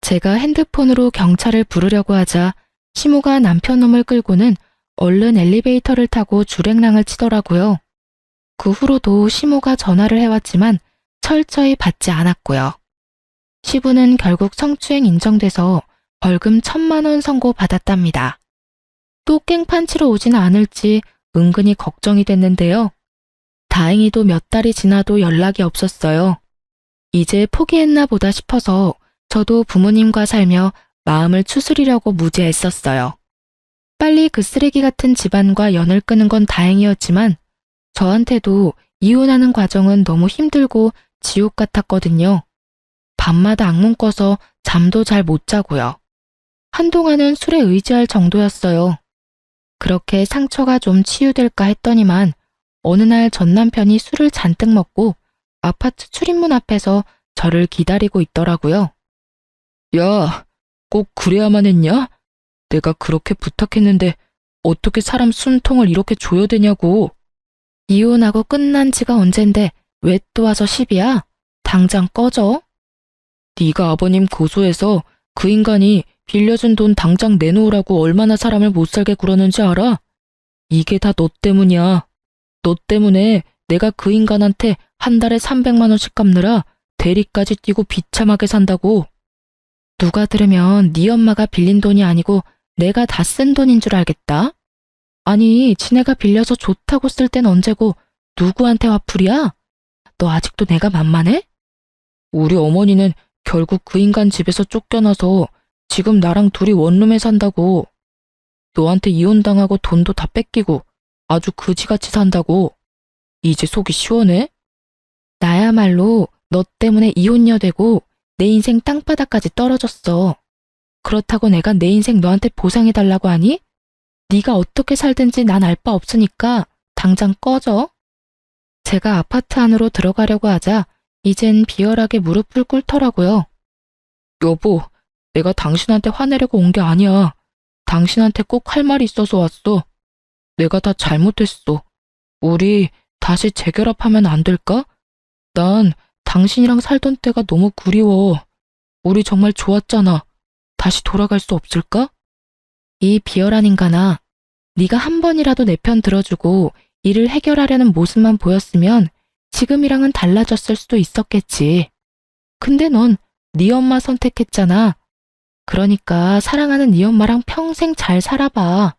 제가 핸드폰으로 경찰을 부르려고 하자 시모가 남편놈을 끌고는 얼른 엘리베이터를 타고 줄행랑을 치더라고요. 그 후로도 시모가 전화를 해왔지만 철저히 받지 않았고요. 시부는 결국 성추행 인정돼서 벌금 1,000만 원 선고받았답니다. 또 깽판 치러 오지는 않을지 은근히 걱정이 됐는데요. 다행히도 몇 달이 지나도 연락이 없었어요. 이제 포기했나 보다 싶어서 저도 부모님과 살며 마음을 추스리려고 무지했었어요. 빨리 그 쓰레기 같은 집안과 연을 끄는 건 다행이었지만 저한테도 이혼하는 과정은 너무 힘들고 지옥 같았거든요. 밤마다 악몽 꿔서 잠도 잘 못 자고요. 한동안은 술에 의지할 정도였어요. 그렇게 상처가 좀 치유될까 했더니만 어느 날 전 남편이 술을 잔뜩 먹고 아파트 출입문 앞에서 저를 기다리고 있더라고요. 야, 꼭 그래야만 했냐? 내가 그렇게 부탁했는데 어떻게 사람 숨통을 이렇게 조여대냐고. 이혼하고 끝난 지가 언젠데 왜 또 와서 시비야? 당장 꺼져. 네가 아버님 고소해서 그 인간이 빌려준 돈 당장 내놓으라고 얼마나 사람을 못 살게 굴었는지 알아? 이게 다 너 때문이야. 너 때문에 내가 그 인간한테 한 달에 300만 원씩 갚느라 대리까지 뛰고 비참하게 산다고. 누가 들으면 네 엄마가 빌린 돈이 아니고 내가 다 쓴 돈인 줄 알겠다. 아니, 지네가 빌려서 좋다고 쓸 땐 언제고 누구한테 화풀이야? 너 아직도 내가 만만해? 우리 어머니는 결국 그 인간 집에서 쫓겨나서 지금 나랑 둘이 원룸에 산다고. 너한테 이혼당하고 돈도 다 뺏기고 아주 그지같이 산다고. 이제 속이 시원해? 나야말로 너 때문에 이혼녀 되고 내 인생 땅바닥까지 떨어졌어. 그렇다고 내가 내 인생 너한테 보상해달라고 하니? 네가 어떻게 살든지 난 알 바 없으니까 당장 꺼져. 제가 아파트 안으로 들어가려고 하자 이젠 비열하게 무릎을 꿇더라고요. 여보, 내가 당신한테 화내려고 온 게 아니야. 당신한테 꼭 할 말이 있어서 왔어. 내가 다 잘못했어. 우리 다시 재결합하면 안 될까? 난 당신이랑 살던 때가 너무 그리워. 우리 정말 좋았잖아. 다시 돌아갈 수 없을까? 이 비열한 인간아, 네가 한 번이라도 내 편 들어주고 일을 해결하려는 모습만 보였으면 지금이랑은 달라졌을 수도 있었겠지. 근데 넌 네 엄마 선택했잖아. 그러니까 사랑하는 네 엄마랑 평생 잘 살아봐.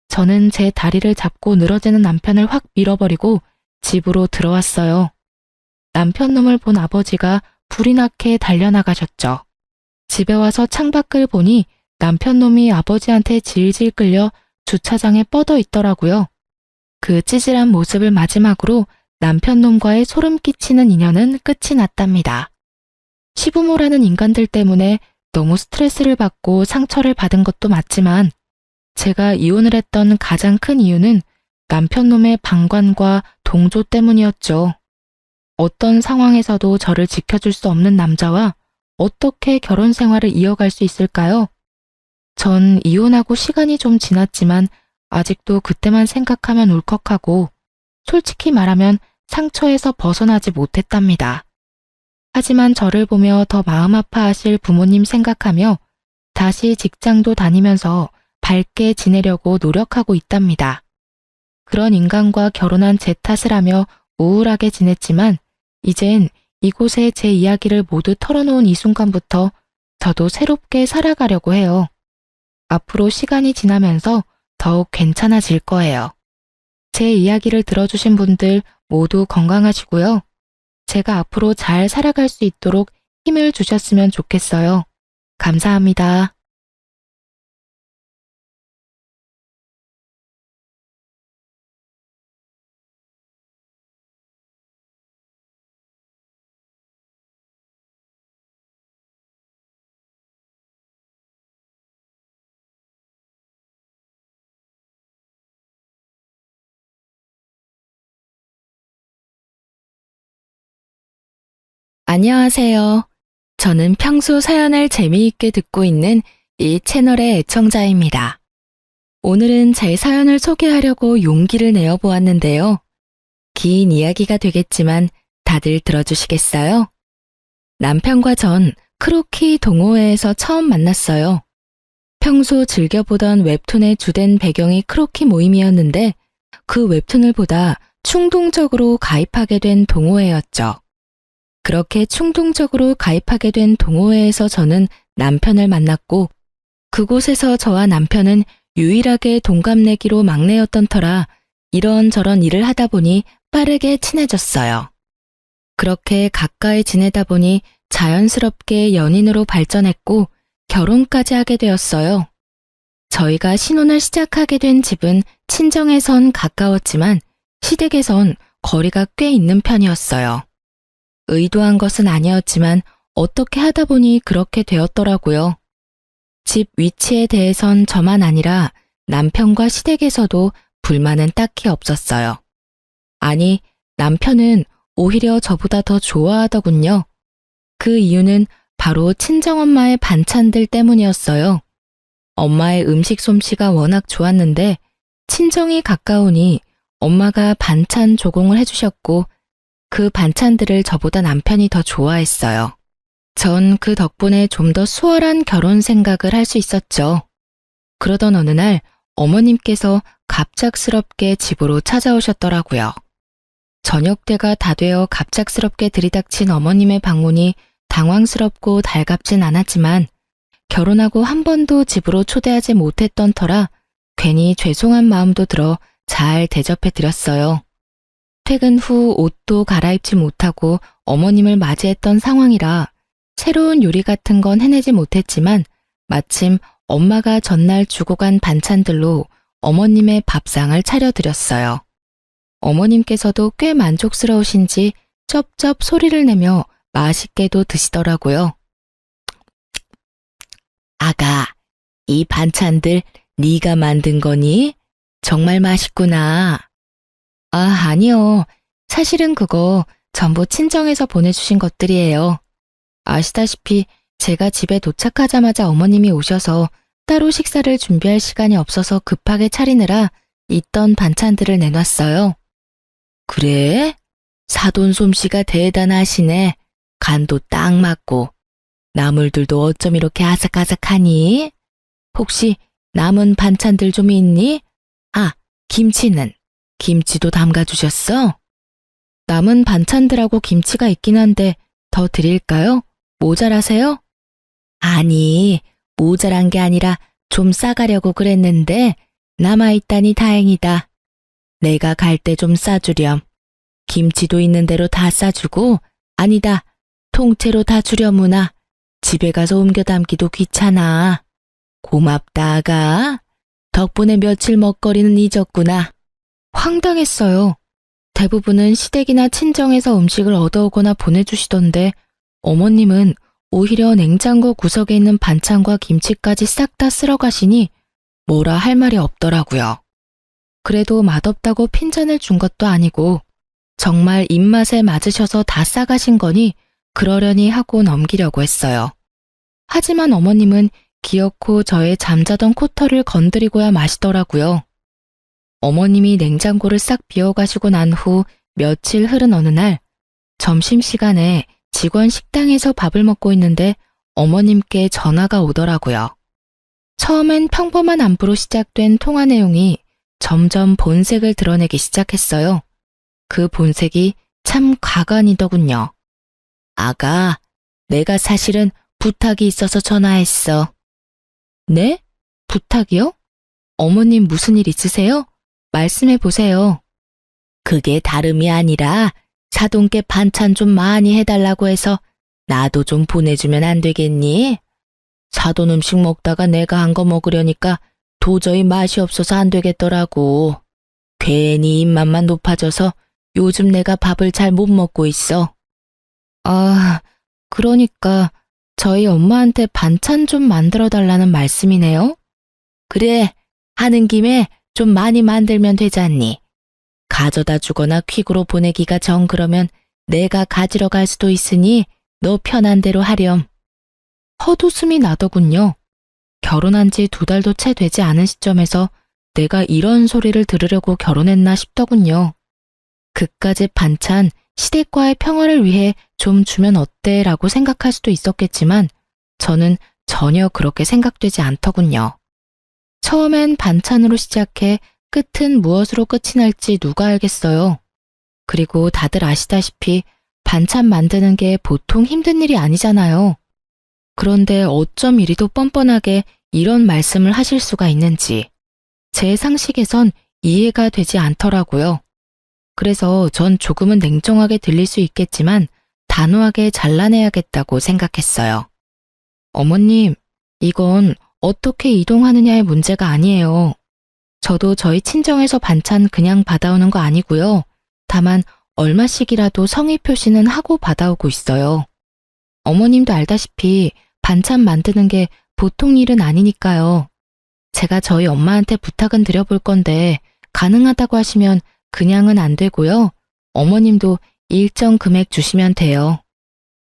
저는 제 다리를 잡고 늘어지는 남편을 확 밀어버리고 집으로 들어왔어요. 남편 놈을 본 아버지가 불이 나게 달려나가셨죠. 집에 와서 창밖을 보니 남편 놈이 아버지한테 질질 끌려 주차장에 뻗어 있더라고요. 그 찌질한 모습을 마지막으로 남편 놈과의 소름 끼치는 인연은 끝이 났답니다. 시부모라는 인간들 때문에 너무 스트레스를 받고 상처를 받은 것도 맞지만 제가 이혼을 했던 가장 큰 이유는 남편 놈의 방관과 동조 때문이었죠. 어떤 상황에서도 저를 지켜줄 수 없는 남자와 어떻게 결혼 생활을 이어갈 수 있을까요? 전 이혼하고 시간이 좀 지났지만 아직도 그때만 생각하면 울컥하고 솔직히 말하면 상처에서 벗어나지 못했답니다. 하지만 저를 보며 더 마음 아파하실 부모님 생각하며 다시 직장도 다니면서 밝게 지내려고 노력하고 있답니다. 그런 인간과 결혼한 제 탓을 하며 우울하게 지냈지만 이젠 이곳에 제 이야기를 모두 털어놓은 이 순간부터 저도 새롭게 살아가려고 해요. 앞으로 시간이 지나면서 더욱 괜찮아질 거예요. 제 이야기를 들어주신 분들 모두 건강하시고요. 제가 앞으로 잘 살아갈 수 있도록 힘을 주셨으면 좋겠어요. 감사합니다. 안녕하세요. 저는 평소 사연을 재미있게 듣고 있는 이 채널의 애청자입니다. 오늘은 제 사연을 소개하려고 용기를 내어 보았는데요. 긴 이야기가 되겠지만 다들 들어주시겠어요? 남편과 전 크로키 동호회에서 처음 만났어요. 평소 즐겨보던 웹툰의 주된 배경이 크로키 모임이었는데 그 웹툰을 보다 충동적으로 가입하게 된 동호회였죠. 그렇게 충동적으로 가입하게 된 동호회에서 저는 남편을 만났고 그곳에서 저와 남편은 유일하게 동갑내기로 막내였던 터라 이런저런 일을 하다 보니 빠르게 친해졌어요. 그렇게 가까이 지내다 보니 자연스럽게 연인으로 발전했고 결혼까지 하게 되었어요. 저희가 신혼을 시작하게 된 집은 친정에선 가까웠지만 시댁에선 거리가 꽤 있는 편이었어요. 의도한 것은 아니었지만 어떻게 하다 보니 그렇게 되었더라고요. 집 위치에 대해선 저만 아니라 남편과 시댁에서도 불만은 딱히 없었어요. 아니, 남편은 오히려 저보다 더 좋아하더군요. 그 이유는 바로 친정엄마의 반찬들 때문이었어요. 엄마의 음식 솜씨가 워낙 좋았는데 친정이 가까우니 엄마가 반찬 조공을 해주셨고 그 반찬들을 저보다 남편이 더 좋아했어요. 전 그 덕분에 좀 더 수월한 결혼 생각을 할 수 있었죠. 그러던 어느 날 어머님께서 갑작스럽게 집으로 찾아오셨더라고요. 저녁 때가 다 되어 갑작스럽게 들이닥친 어머님의 방문이 당황스럽고 달갑진 않았지만 결혼하고 한 번도 집으로 초대하지 못했던 터라 괜히 죄송한 마음도 들어 잘 대접해 드렸어요. 퇴근 후 옷도 갈아입지 못하고 어머님을 맞이했던 상황이라 새로운 요리 같은 건 해내지 못했지만 마침 엄마가 전날 주고 간 반찬들로 어머님의 밥상을 차려드렸어요. 어머님께서도 꽤 만족스러우신지 쩝쩝 소리를 내며 맛있게도 드시더라고요. 아가, 이 반찬들 네가 만든 거니? 정말 맛있구나. 아, 아니요. 사실은 그거 전부 친정에서 보내주신 것들이에요. 아시다시피 제가 집에 도착하자마자 어머님이 오셔서 따로 식사를 준비할 시간이 없어서 급하게 차리느라 있던 반찬들을 내놨어요. 그래? 사돈 솜씨가 대단하시네. 간도 딱 맞고. 나물들도 어쩜 이렇게 아삭아삭하니? 혹시 남은 반찬들 좀 있니? 아, 김치는? 김치도 담가주셨어? 남은 반찬들하고 김치가 있긴 한데 더 드릴까요? 모자라세요? 아니, 모자란 게 아니라 좀 싸가려고 그랬는데 남아있다니 다행이다. 내가 갈 때 좀 싸주렴. 김치도 있는 대로 다 싸주고, 아니다, 통째로 다 주려무나. 집에 가서 옮겨 담기도 귀찮아. 고맙다, 아가. 덕분에 며칠 먹거리는 잊었구나. 황당했어요. 대부분은 시댁이나 친정에서 음식을 얻어오거나 보내주시던데 어머님은 오히려 냉장고 구석에 있는 반찬과 김치까지 싹 다 쓸어 가시니 뭐라 할 말이 없더라고요. 그래도 맛없다고 핀잔을 준 것도 아니고 정말 입맛에 맞으셔서 다 싸가신 거니 그러려니 하고 넘기려고 했어요. 하지만 어머님은 기어코 저의 잠자던 코털을 건드리고야 마시더라고요. 어머님이 냉장고를 싹 비워가시고 난 후 며칠 흐른 어느 날 점심시간에 직원 식당에서 밥을 먹고 있는데 어머님께 전화가 오더라고요. 처음엔 평범한 안부로 시작된 통화 내용이 점점 본색을 드러내기 시작했어요. 그 본색이 참 가관이더군요. 아가, 내가 사실은 부탁이 있어서 전화했어. 네? 부탁이요? 어머님 무슨 일 있으세요? 말씀해 보세요. 그게 다름이 아니라 사돈께 반찬 좀 많이 해달라고 해서 나도 좀 보내주면 안 되겠니? 사돈 음식 먹다가 내가 한 거 먹으려니까 도저히 맛이 없어서 안 되겠더라고. 괜히 입맛만 높아져서 요즘 내가 밥을 잘 못 먹고 있어. 아, 그러니까 저희 엄마한테 반찬 좀 만들어 달라는 말씀이네요? 그래, 하는 김에 좀 많이 만들면 되잖니. 가져다 주거나 퀵으로 보내기가 정 그러면 내가 가지러 갈 수도 있으니 너 편한 대로 하렴. 헛웃음이 나더군요. 결혼한 지 2달도 채 되지 않은 시점에서 내가 이런 소리를 들으려고 결혼했나 싶더군요. 그깟의 반찬, 시댁과의 평화를 위해 좀 주면 어때? 라고 생각할 수도 있었겠지만 저는 전혀 그렇게 생각되지 않더군요. 처음엔 반찬으로 시작해 끝은 무엇으로 끝이 날지 누가 알겠어요. 그리고 다들 아시다시피 반찬 만드는 게 보통 힘든 일이 아니잖아요. 그런데 어쩜 이리도 뻔뻔하게 이런 말씀을 하실 수가 있는지 제 상식에선 이해가 되지 않더라고요. 그래서 전 조금은 냉정하게 들릴 수 있겠지만 단호하게 잘라내야겠다고 생각했어요. 어머님, 이건 어떻게 이동하느냐의 문제가 아니에요. 저도 저희 친정에서 반찬 그냥 받아오는 거 아니고요. 다만 얼마씩이라도 성의 표시는 하고 받아오고 있어요. 어머님도 알다시피 반찬 만드는 게 보통 일은 아니니까요. 제가 저희 엄마한테 부탁은 드려볼 건데 가능하다고 하시면 그냥은 안 되고요. 어머님도 일정 금액 주시면 돼요.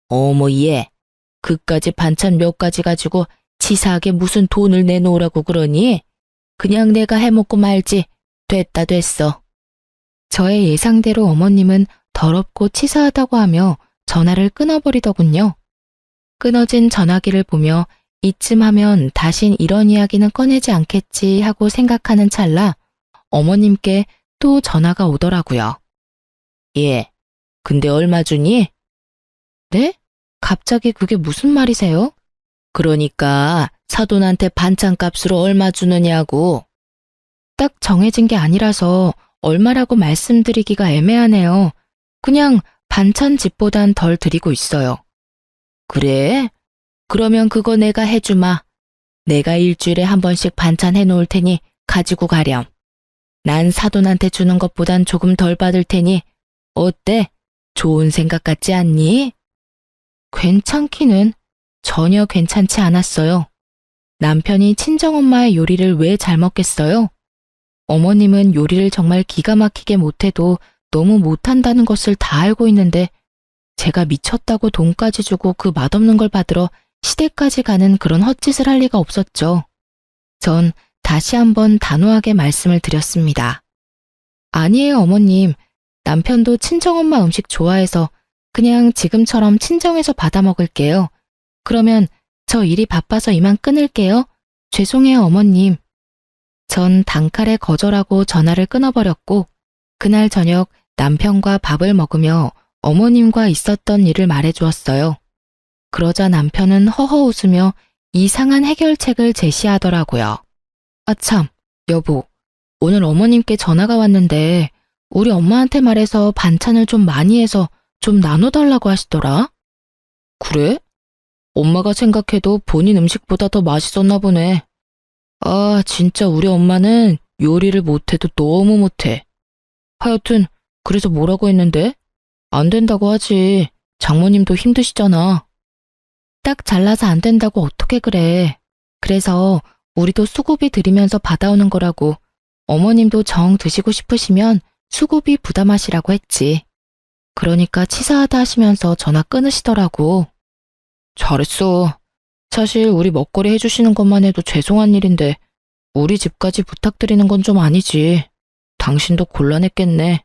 어머 얘, 그까지 반찬 몇 가지 가지고 치사하게 무슨 돈을 내놓으라고 그러니? 그냥 내가 해먹고 말지. 됐다 됐어. 저의 예상대로 어머님은 더럽고 치사하다고 하며 전화를 끊어버리더군요. 끊어진 전화기를 보며 이쯤 하면 다신 이런 이야기는 꺼내지 않겠지 하고 생각하는 찰나 어머님께 또 전화가 오더라고요. 예, 근데 얼마 주니? 네? 갑자기 그게 무슨 말이세요? 그러니까 사돈한테 반찬값으로 얼마 주느냐고. 딱 정해진 게 아니라서 얼마라고 말씀드리기가 애매하네요. 그냥 반찬집보단 덜 드리고 있어요. 그래? 그러면 그거 내가 해주마. 내가 일주일에 한 번씩 반찬 해놓을 테니 가지고 가렴. 난 사돈한테 주는 것보단 조금 덜 받을 테니 어때? 좋은 생각 같지 않니? 괜찮기는 전혀 괜찮지 않았어요. 남편이 친정엄마의 요리를 왜 잘 먹겠어요? 어머님은 요리를 정말 기가 막히게 못해도 너무 못한다는 것을 다 알고 있는데 제가 미쳤다고 돈까지 주고 그 맛없는 걸 받으러 시댁까지 가는 그런 헛짓을 할 리가 없었죠. 전 다시 한번 단호하게 말씀을 드렸습니다. 아니에요, 어머님. 남편도 친정엄마 음식 좋아해서 그냥 지금처럼 친정에서 받아 먹을게요. 그러면 저 일이 바빠서 이만 끊을게요. 죄송해요, 어머님. 전 단칼에 거절하고 전화를 끊어버렸고 그날 저녁 남편과 밥을 먹으며 어머님과 있었던 일을 말해주었어요. 그러자 남편은 허허 웃으며 이상한 해결책을 제시하더라고요. 아참, 여보, 오늘 어머님께 전화가 왔는데 우리 엄마한테 말해서 반찬을 좀 많이 해서 좀 나눠달라고 하시더라. 그래? 엄마가 생각해도 본인 음식보다 더 맛있었나 보네. 아, 진짜 우리 엄마는 요리를 못해도 너무 못해. 하여튼 그래서 뭐라고 했는데? 안 된다고 하지. 장모님도 힘드시잖아. 딱 잘라서 안 된다고 어떻게 그래. 그래서 우리도 수고비 드리면서 받아오는 거라고. 어머님도 정 드시고 싶으시면 수고비 부담하시라고 했지. 그러니까 치사하다 하시면서 전화 끊으시더라고. 잘했어. 사실 우리 먹거리 해주시는 것만 해도 죄송한 일인데 우리 집까지 부탁드리는 건 좀 아니지. 당신도 곤란했겠네.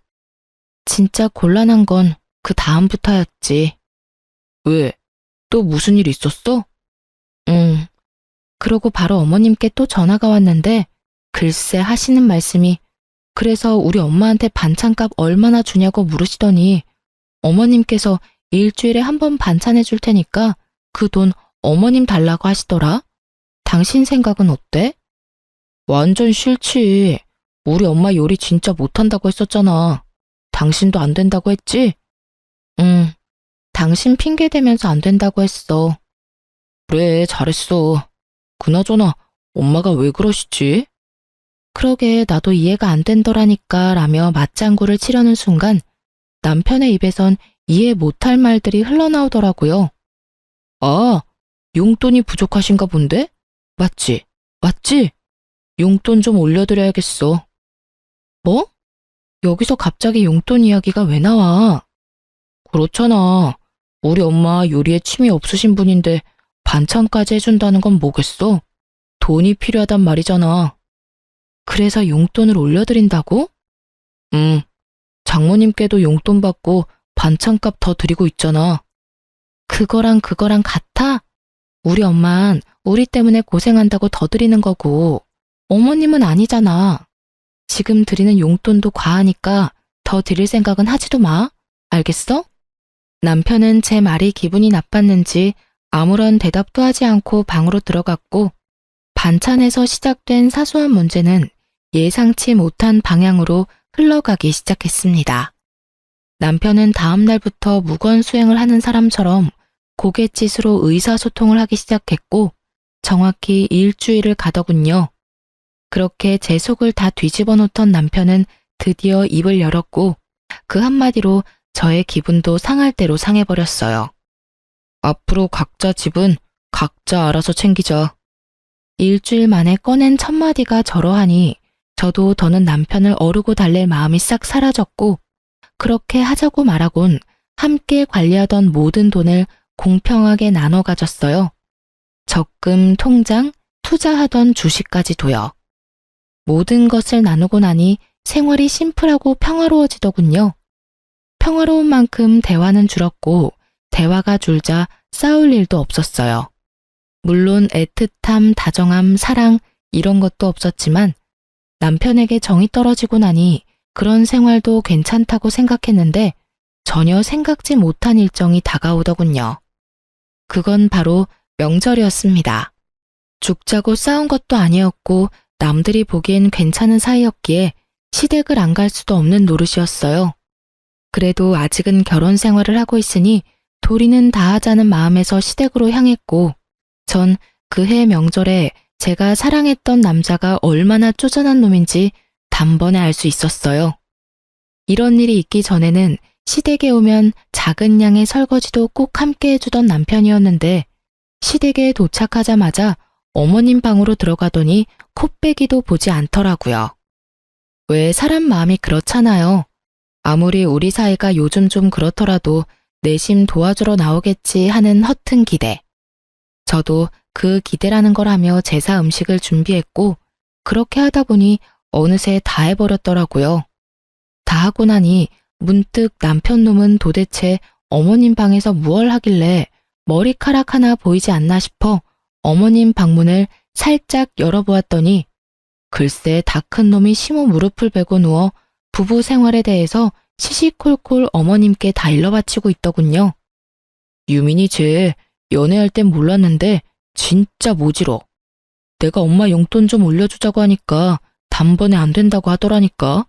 진짜 곤란한 건 그 다음부터였지. 왜? 또 무슨 일 있었어? 그러고 바로 어머님께 또 전화가 왔는데 글쎄 하시는 말씀이 그래서 우리 엄마한테 반찬값 얼마나 주냐고 물으시더니 어머님께서 일주일에 한 번 반찬해 줄 테니까 그 돈 어머님 달라고 하시더라. 당신 생각은 어때? 완전 싫지. 우리 엄마 요리 진짜 못한다고 했었잖아. 당신도 안 된다고 했지? 당신 핑계 대면서 안 된다고 했어. 그래, 잘했어. 그나저나 엄마가 왜 그러시지? 그러게 나도 이해가 안 된더라니까 라며 맞장구를 치려는 순간 남편의 입에선 이해 못할 말들이 흘러나오더라고요. 아, 용돈이 부족하신가 본데? 맞지? 맞지? 용돈 좀 올려드려야겠어. 뭐? 여기서 갑자기 용돈 이야기가 왜 나와? 그렇잖아. 우리 엄마 요리에 취미 없으신 분인데 반찬까지 해준다는 건 뭐겠어? 돈이 필요하단 말이잖아. 그래서 용돈을 올려드린다고? 장모님께도 용돈 받고 반찬값 더 드리고 있잖아. 그거랑 같아? 우리 엄만 우리 때문에 고생한다고 더 드리는 거고 어머님은 아니잖아. 지금 드리는 용돈도 과하니까 더 드릴 생각은 하지도 마. 알겠어? 남편은 제 말이 기분이 나빴는지 아무런 대답도 하지 않고 방으로 들어갔고 반찬에서 시작된 사소한 문제는 예상치 못한 방향으로 흘러가기 시작했습니다. 남편은 다음 날부터 무건수행을 하는 사람처럼 고갯짓으로 의사소통을 하기 시작했고 정확히 일주일을 가더군요. 그렇게 제 속을 다 뒤집어 놓던 남편은 드디어 입을 열었고 그 한마디로 저의 기분도 상할 대로 상해버렸어요. 앞으로 각자 집은 각자 알아서 챙기자. 일주일 만에 꺼낸 첫마디가 저러하니 저도 더는 남편을 어르고 달랠 마음이 싹 사라졌고 그렇게 하자고 말하곤 함께 관리하던 모든 돈을 공평하게 나눠 가졌어요. 적금, 통장, 투자하던 주식까지도요. 모든 것을 나누고 나니 생활이 심플하고 평화로워지더군요. 평화로운 만큼 대화는 줄었고 대화가 줄자 싸울 일도 없었어요. 물론 애틋함, 다정함, 사랑 이런 것도 없었지만 남편에게 정이 떨어지고 나니 그런 생활도 괜찮다고 생각했는데 전혀 생각지 못한 일정이 다가오더군요. 그건 바로 명절이었습니다. 죽자고 싸운 것도 아니었고 남들이 보기엔 괜찮은 사이였기에 시댁을 안 갈 수도 없는 노릇이었어요. 그래도 아직은 결혼 생활을 하고 있으니 도리는 다 하자는 마음에서 시댁으로 향했고 전 그해 명절에 제가 사랑했던 남자가 얼마나 쪼잔한 놈인지 단번에 알 수 있었어요. 이런 일이 있기 전에는 시댁에 오면 작은 양의 설거지도 꼭 함께 해주던 남편이었는데 시댁에 도착하자마자 어머님 방으로 들어가더니 콧배기도 보지 않더라고요. 왜 사람 마음이 그렇잖아요. 아무리 우리 사이가 요즘 좀 그렇더라도 내심 도와주러 나오겠지 하는 허튼 기대. 저도 그 기대라는 걸 하며 제사 음식을 준비했고 그렇게 하다 보니 어느새 다 해버렸더라고요. 다 하고 나니 문득 남편 놈은 도대체 어머님 방에서 무얼 하길래 머리카락 하나 보이지 않나 싶어 어머님 방문을 살짝 열어보았더니 글쎄 다 큰 놈이 심호 무릎을 베고 누워 부부 생활에 대해서 시시콜콜 어머님께 다 일러바치고 있더군요. 유민이 쟤 연애할 땐 몰랐는데 진짜 모지러. 내가 엄마 용돈 좀 올려주자고 하니까 단번에 안 된다고 하더라니까.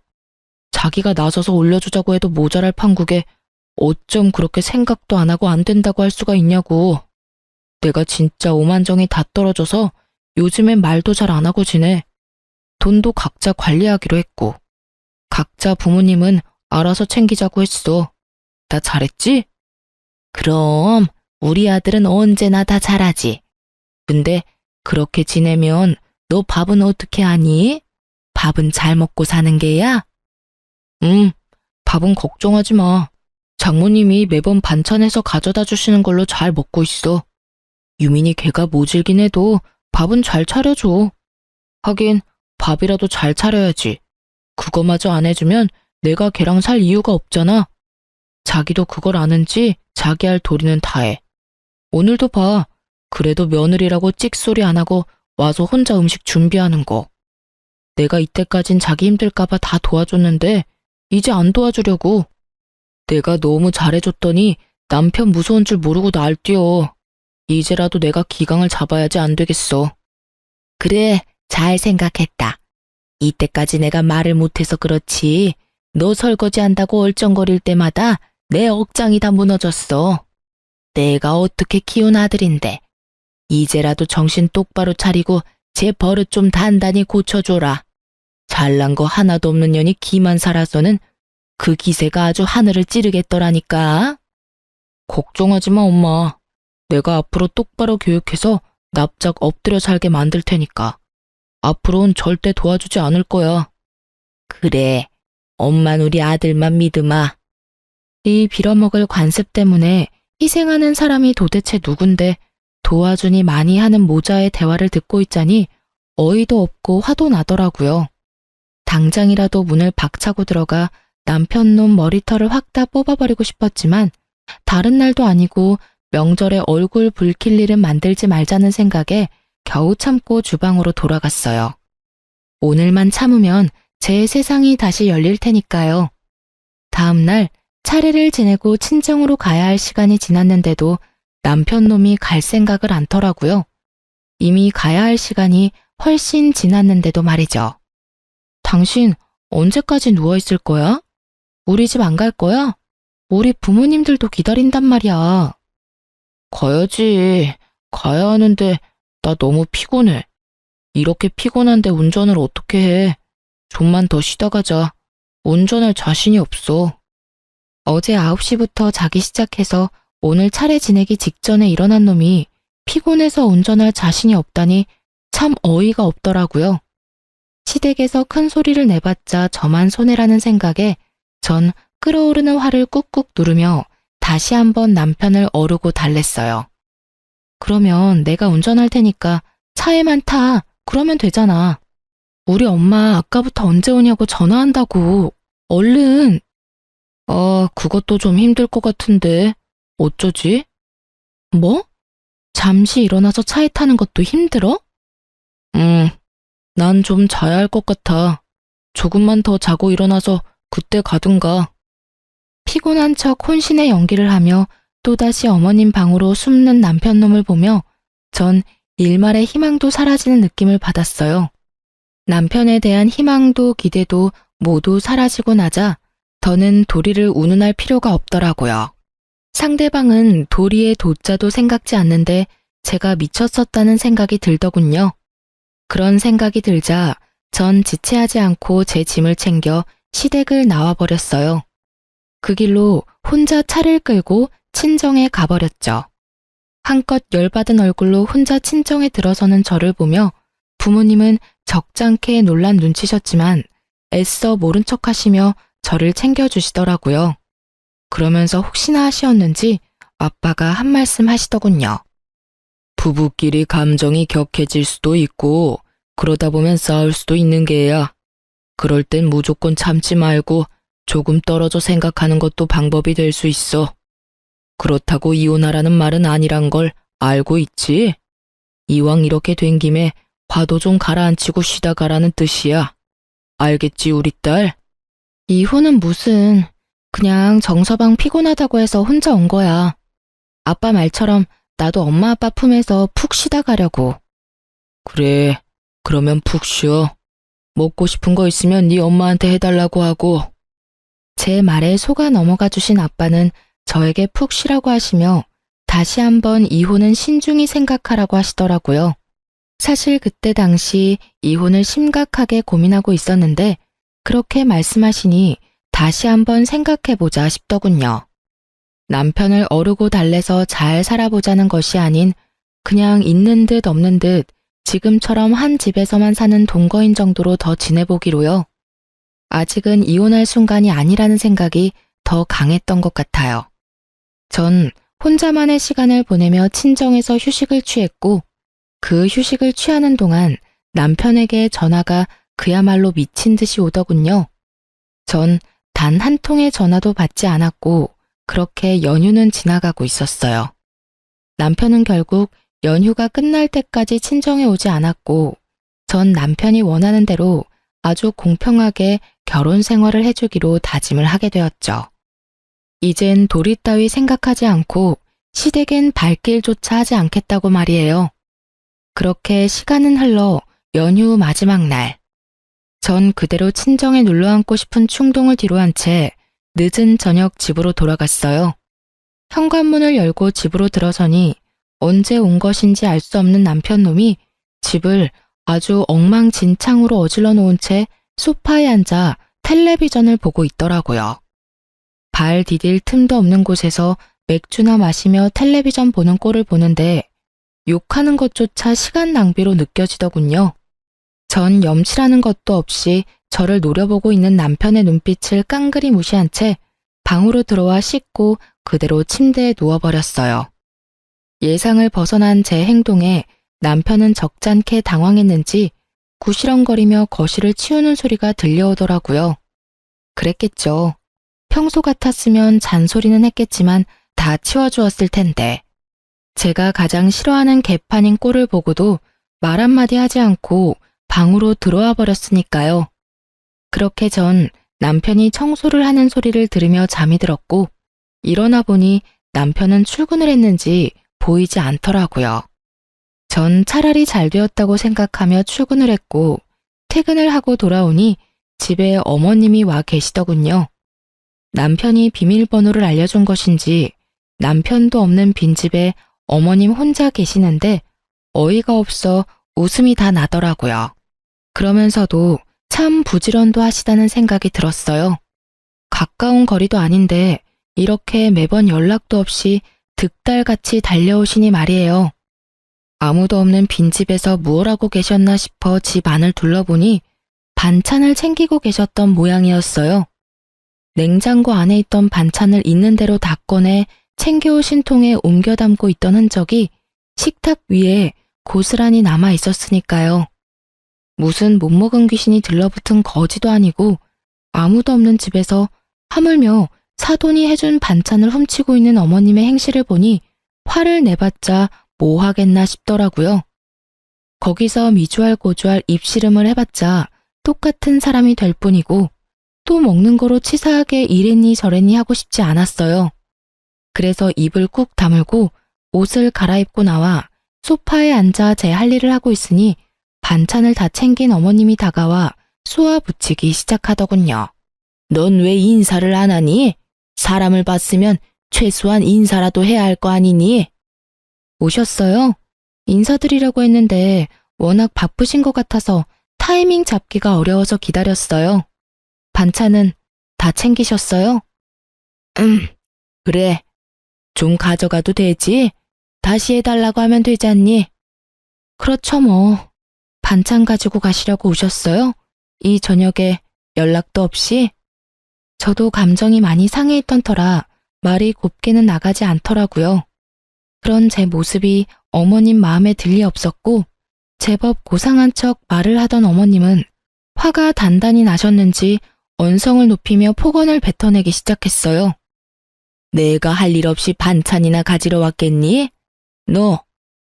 자기가 나서서 올려주자고 해도 모자랄 판국에 어쩜 그렇게 생각도 안 하고 안 된다고 할 수가 있냐고. 내가 진짜 오만정이 다 떨어져서 요즘엔 말도 잘 안 하고 지내. 돈도 각자 관리하기로 했고 각자 부모님은 알아서 챙기자고 했어. 나 잘했지? 그럼 우리 아들은 언제나 다 잘하지. 근데 그렇게 지내면 너 밥은 어떻게 하니? 밥은 잘 먹고 사는 게야? 밥은 걱정하지 마. 장모님이 매번 반찬해서 가져다 주시는 걸로 잘 먹고 있어. 유민이 걔가 모질긴 해도 밥은 잘 차려줘. 하긴 밥이라도 잘 차려야지. 그거마저 안 해주면 내가 걔랑 살 이유가 없잖아. 자기도 그걸 아는지 자기 할 도리는 다 해. 오늘도 봐. 그래도 며느리라고 찍소리 안 하고 와서 혼자 음식 준비하는 거. 내가 이때까진 자기 힘들까봐 다 도와줬는데 이제 안 도와주려고. 내가 너무 잘해줬더니 남편 무서운 줄 모르고 날뛰어. 이제라도 내가 기강을 잡아야지 안 되겠어. 그래, 잘 생각했다. 이때까지 내가 말을 못해서 그렇지. 너 설거지 한다고 얼쩡거릴 때마다 내 억장이 다 무너졌어. 내가 어떻게 키운 아들인데. 이제라도 정신 똑바로 차리고 제 버릇 좀 단단히 고쳐줘라. 잘난 거 하나도 없는 년이 기만 살아서는 그 기세가 아주 하늘을 찌르겠더라니까. 걱정하지 마, 엄마. 내가 앞으로 똑바로 교육해서 납작 엎드려 살게 만들 테니까. 앞으로는 절대 도와주지 않을 거야. 그래, 엄만 우리 아들만 믿으마. 이 빌어먹을 관습 때문에 희생하는 사람이 도대체 누군데 도와주니 많이 하는 모자의 대화를 듣고 있자니 어이도 없고 화도 나더라고요. 당장이라도 문을 박차고 들어가 남편 놈 머리털을 확 다 뽑아버리고 싶었지만 다른 날도 아니고 명절에 얼굴 붉힐 일은 만들지 말자는 생각에 겨우 참고 주방으로 돌아갔어요. 오늘만 참으면 제 세상이 다시 열릴 테니까요. 다음 날 차례를 지내고 친정으로 가야 할 시간이 지났는데도 남편 놈이 갈 생각을 않더라고요. 이미 가야 할 시간이 훨씬 지났는데도 말이죠. 당신 언제까지 누워있을 거야? 우리 집 안 갈 거야? 우리 부모님들도 기다린단 말이야. 가야지. 가야 하는데 나 너무 피곤해. 이렇게 피곤한데 운전을 어떻게 해. 좀만 더 쉬다 가자. 운전할 자신이 없어. 어제 9시부터 자기 시작해서 오늘 차례 지내기 직전에 일어난 놈이 피곤해서 운전할 자신이 없다니 참 어이가 없더라고요. 시댁에서 큰 소리를 내봤자 저만 손해라는 생각에 전 끓어오르는 화를 꾹꾹 누르며 다시 한번 남편을 어르고 달랬어요. 그러면 내가 운전할 테니까 차에만 타. 그러면 되잖아. 우리 엄마 아까부터 언제 오냐고 전화한다고. 얼른. 그것도 좀 힘들 것 같은데. 어쩌지? 뭐? 잠시 일어나서 차에 타는 것도 힘들어? 난 좀 자야 할 것 같아. 조금만 더 자고 일어나서 그때 가든가. 피곤한 척 혼신의 연기를 하며 또다시 어머님 방으로 숨는 남편 놈을 보며 전 일말의 희망도 사라지는 느낌을 받았어요. 남편에 대한 희망도 기대도 모두 사라지고 나자 더는 도리를 운운할 필요가 없더라고요. 상대방은 도리의 도자도 생각지 않는데 제가 미쳤었다는 생각이 들더군요. 그런 생각이 들자 전 지체하지 않고 제 짐을 챙겨 시댁을 나와버렸어요. 그 길로 혼자 차를 끌고 친정에 가버렸죠. 한껏 열받은 얼굴로 혼자 친정에 들어서는 저를 보며 부모님은 적잖게 놀란 눈치셨지만 애써 모른 척 하시며 저를 챙겨주시더라고요. 그러면서 혹시나 하시었는지 아빠가 한 말씀 하시더군요. 부부끼리 감정이 격해질 수도 있고 그러다 보면 싸울 수도 있는 게야. 그럴 땐 무조건 참지 말고 조금 떨어져 생각하는 것도 방법이 될 수 있어. 그렇다고 이혼하라는 말은 아니란 걸 알고 있지? 이왕 이렇게 된 김에 화도 좀 가라앉히고 쉬다 가라는 뜻이야. 알겠지, 우리 딸? 이혼은 무슨, 그냥 정서방 피곤하다고 해서 혼자 온 거야. 아빠 말처럼 나도 엄마 아빠 품에서 푹 쉬다 가려고. 그래, 그러면 푹 쉬어. 먹고 싶은 거 있으면 네 엄마한테 해달라고 하고. 제 말에 속아 넘어가 주신 아빠는 저에게 푹 쉬라고 하시며 다시 한번 이혼은 신중히 생각하라고 하시더라고요. 사실 그때 당시 이혼을 심각하게 고민하고 있었는데 그렇게 말씀하시니 다시 한번 생각해보자 싶더군요. 남편을 어르고 달래서 잘 살아보자는 것이 아닌 그냥 있는 듯 없는 듯 지금처럼 한 집에서만 사는 동거인 정도로 더 지내보기로요. 아직은 이혼할 순간이 아니라는 생각이 더 강했던 것 같아요. 전 혼자만의 시간을 보내며 친정에서 휴식을 취했고 그 휴식을 취하는 동안 남편에게 전화가 그야말로 미친 듯이 오더군요. 전 단 한 통의 전화도 받지 않았고 그렇게 연휴는 지나가고 있었어요. 남편은 결국 연휴가 끝날 때까지 친정에 오지 않았고 전 남편이 원하는 대로 아주 공평하게 결혼 생활을 해주기로 다짐을 하게 되었죠. 이젠 도리 따위 생각하지 않고 시댁엔 발길조차 하지 않겠다고 말이에요. 그렇게 시간은 흘러 연휴 마지막 날. 전 그대로 친정에 눌러앉고 싶은 충동을 뒤로한 채 늦은 저녁 집으로 돌아갔어요. 현관문을 열고 집으로 들어서니 언제 온 것인지 알 수 없는 남편놈이 집을 아주 엉망진창으로 어질러 놓은 채 소파에 앉아 텔레비전을 보고 있더라고요. 발 디딜 틈도 없는 곳에서 맥주나 마시며 텔레비전 보는 꼴을 보는데 욕하는 것조차 시간 낭비로 느껴지더군요. 전 염치라는 것도 없이 저를 노려보고 있는 남편의 눈빛을 깡그리 무시한 채 방으로 들어와 씻고 그대로 침대에 누워버렸어요. 예상을 벗어난 제 행동에 남편은 적잖게 당황했는지 구시렁거리며 거실을 치우는 소리가 들려오더라고요. 그랬겠죠. 평소 같았으면 잔소리는 했겠지만 다 치워주었을 텐데. 제가 가장 싫어하는 개판인 꼴을 보고도 말 한마디 하지 않고 방으로 들어와 버렸으니까요. 그렇게 전 남편이 청소를 하는 소리를 들으며 잠이 들었고 일어나 보니 남편은 출근을 했는지 보이지 않더라고요. 전 차라리 잘 되었다고 생각하며 출근을 했고 퇴근을 하고 돌아오니 집에 어머님이 와 계시더군요. 남편이 비밀번호를 알려준 것인지 남편도 없는 빈집에 어머님 혼자 계시는데 어이가 없어 웃음이 다 나더라고요. 그러면서도 참 부지런도 하시다는 생각이 들었어요. 가까운 거리도 아닌데 이렇게 매번 연락도 없이 득달같이 달려오시니 말이에요. 아무도 없는 빈집에서 무얼 하고 계셨나 싶어 집 안을 둘러보니 반찬을 챙기고 계셨던 모양이었어요. 냉장고 안에 있던 반찬을 있는 대로 다 꺼내 챙겨오신 통에 옮겨 담고 있던 흔적이 식탁 위에 고스란히 남아 있었으니까요. 무슨 못 먹은 귀신이 들러붙은 거지도 아니고 아무도 없는 집에서 하물며 사돈이 해준 반찬을 훔치고 있는 어머님의 행실을 보니 화를 내봤자 뭐 하겠나 싶더라고요. 거기서 미주알 고주알 입씨름을 해봤자 똑같은 사람이 될 뿐이고 또 먹는 거로 치사하게 이랬니 저랬니 하고 싶지 않았어요. 그래서 입을 꾹 다물고 옷을 갈아입고 나와 소파에 앉아 제 할 일을 하고 있으니 반찬을 다 챙긴 어머님이 다가와 쏘아붙이기 시작하더군요. 넌 왜 인사를 안 하니? 사람을 봤으면 최소한 인사라도 해야 할 거 아니니? 오셨어요? 인사드리려고 했는데 워낙 바쁘신 것 같아서 타이밍 잡기가 어려워서 기다렸어요. 반찬은 다 챙기셨어요? 그래. 좀 가져가도 되지? 다시 해달라고 하면 되지 않니? 그렇죠 뭐. 반찬 가지고 가시려고 오셨어요? 이 저녁에 연락도 없이? 저도 감정이 많이 상해 있던 터라 말이 곱게는 나가지 않더라고요. 그런 제 모습이 어머님 마음에 들 리 없었고 제법 고상한 척 말을 하던 어머님은 화가 단단히 나셨는지 언성을 높이며 폭언을 뱉어내기 시작했어요. 내가 할 일 없이 반찬이나 가지러 왔겠니? 너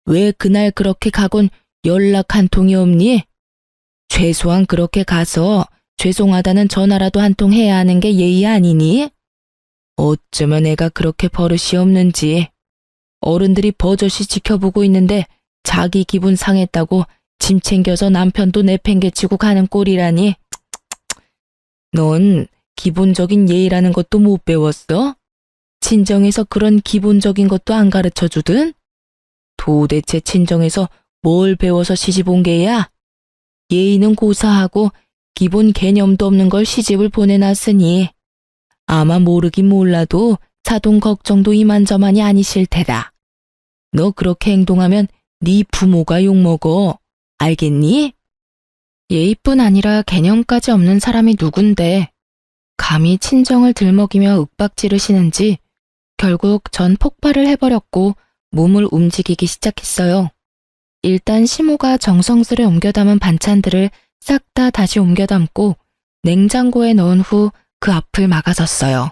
왜 그날 그렇게 가곤 연락 한 통이 없니? 최소한 그렇게 가서 죄송하다는 전화라도 한 통 해야 하는 게 예의 아니니? 어쩌면 내가 그렇게 버릇이 없는지. 어른들이 버젓이 지켜보고 있는데 자기 기분 상했다고 짐 챙겨서 남편도 내팽개치고 가는 꼴이라니. 넌 기본적인 예의라는 것도 못 배웠어? 친정에서 그런 기본적인 것도 안 가르쳐 주든? 도대체 친정에서 뭘 배워서 시집 온 게야? 예의는 고사하고 기본 개념도 없는 걸 시집을 보내놨으니 아마 모르긴 몰라도 사돈 걱정도 이만저만이 아니실 테다. 너 그렇게 행동하면 네 부모가 욕먹어. 알겠니? 예의뿐 아니라 개념까지 없는 사람이 누군데 감히 친정을 들먹이며 윽박지르시는지 결국 전 폭발을 해버렸고 몸을 움직이기 시작했어요. 일단 시모가 정성스레 옮겨 담은 반찬들을 싹 다 다시 옮겨 담고 냉장고에 넣은 후 그 앞을 막아섰어요.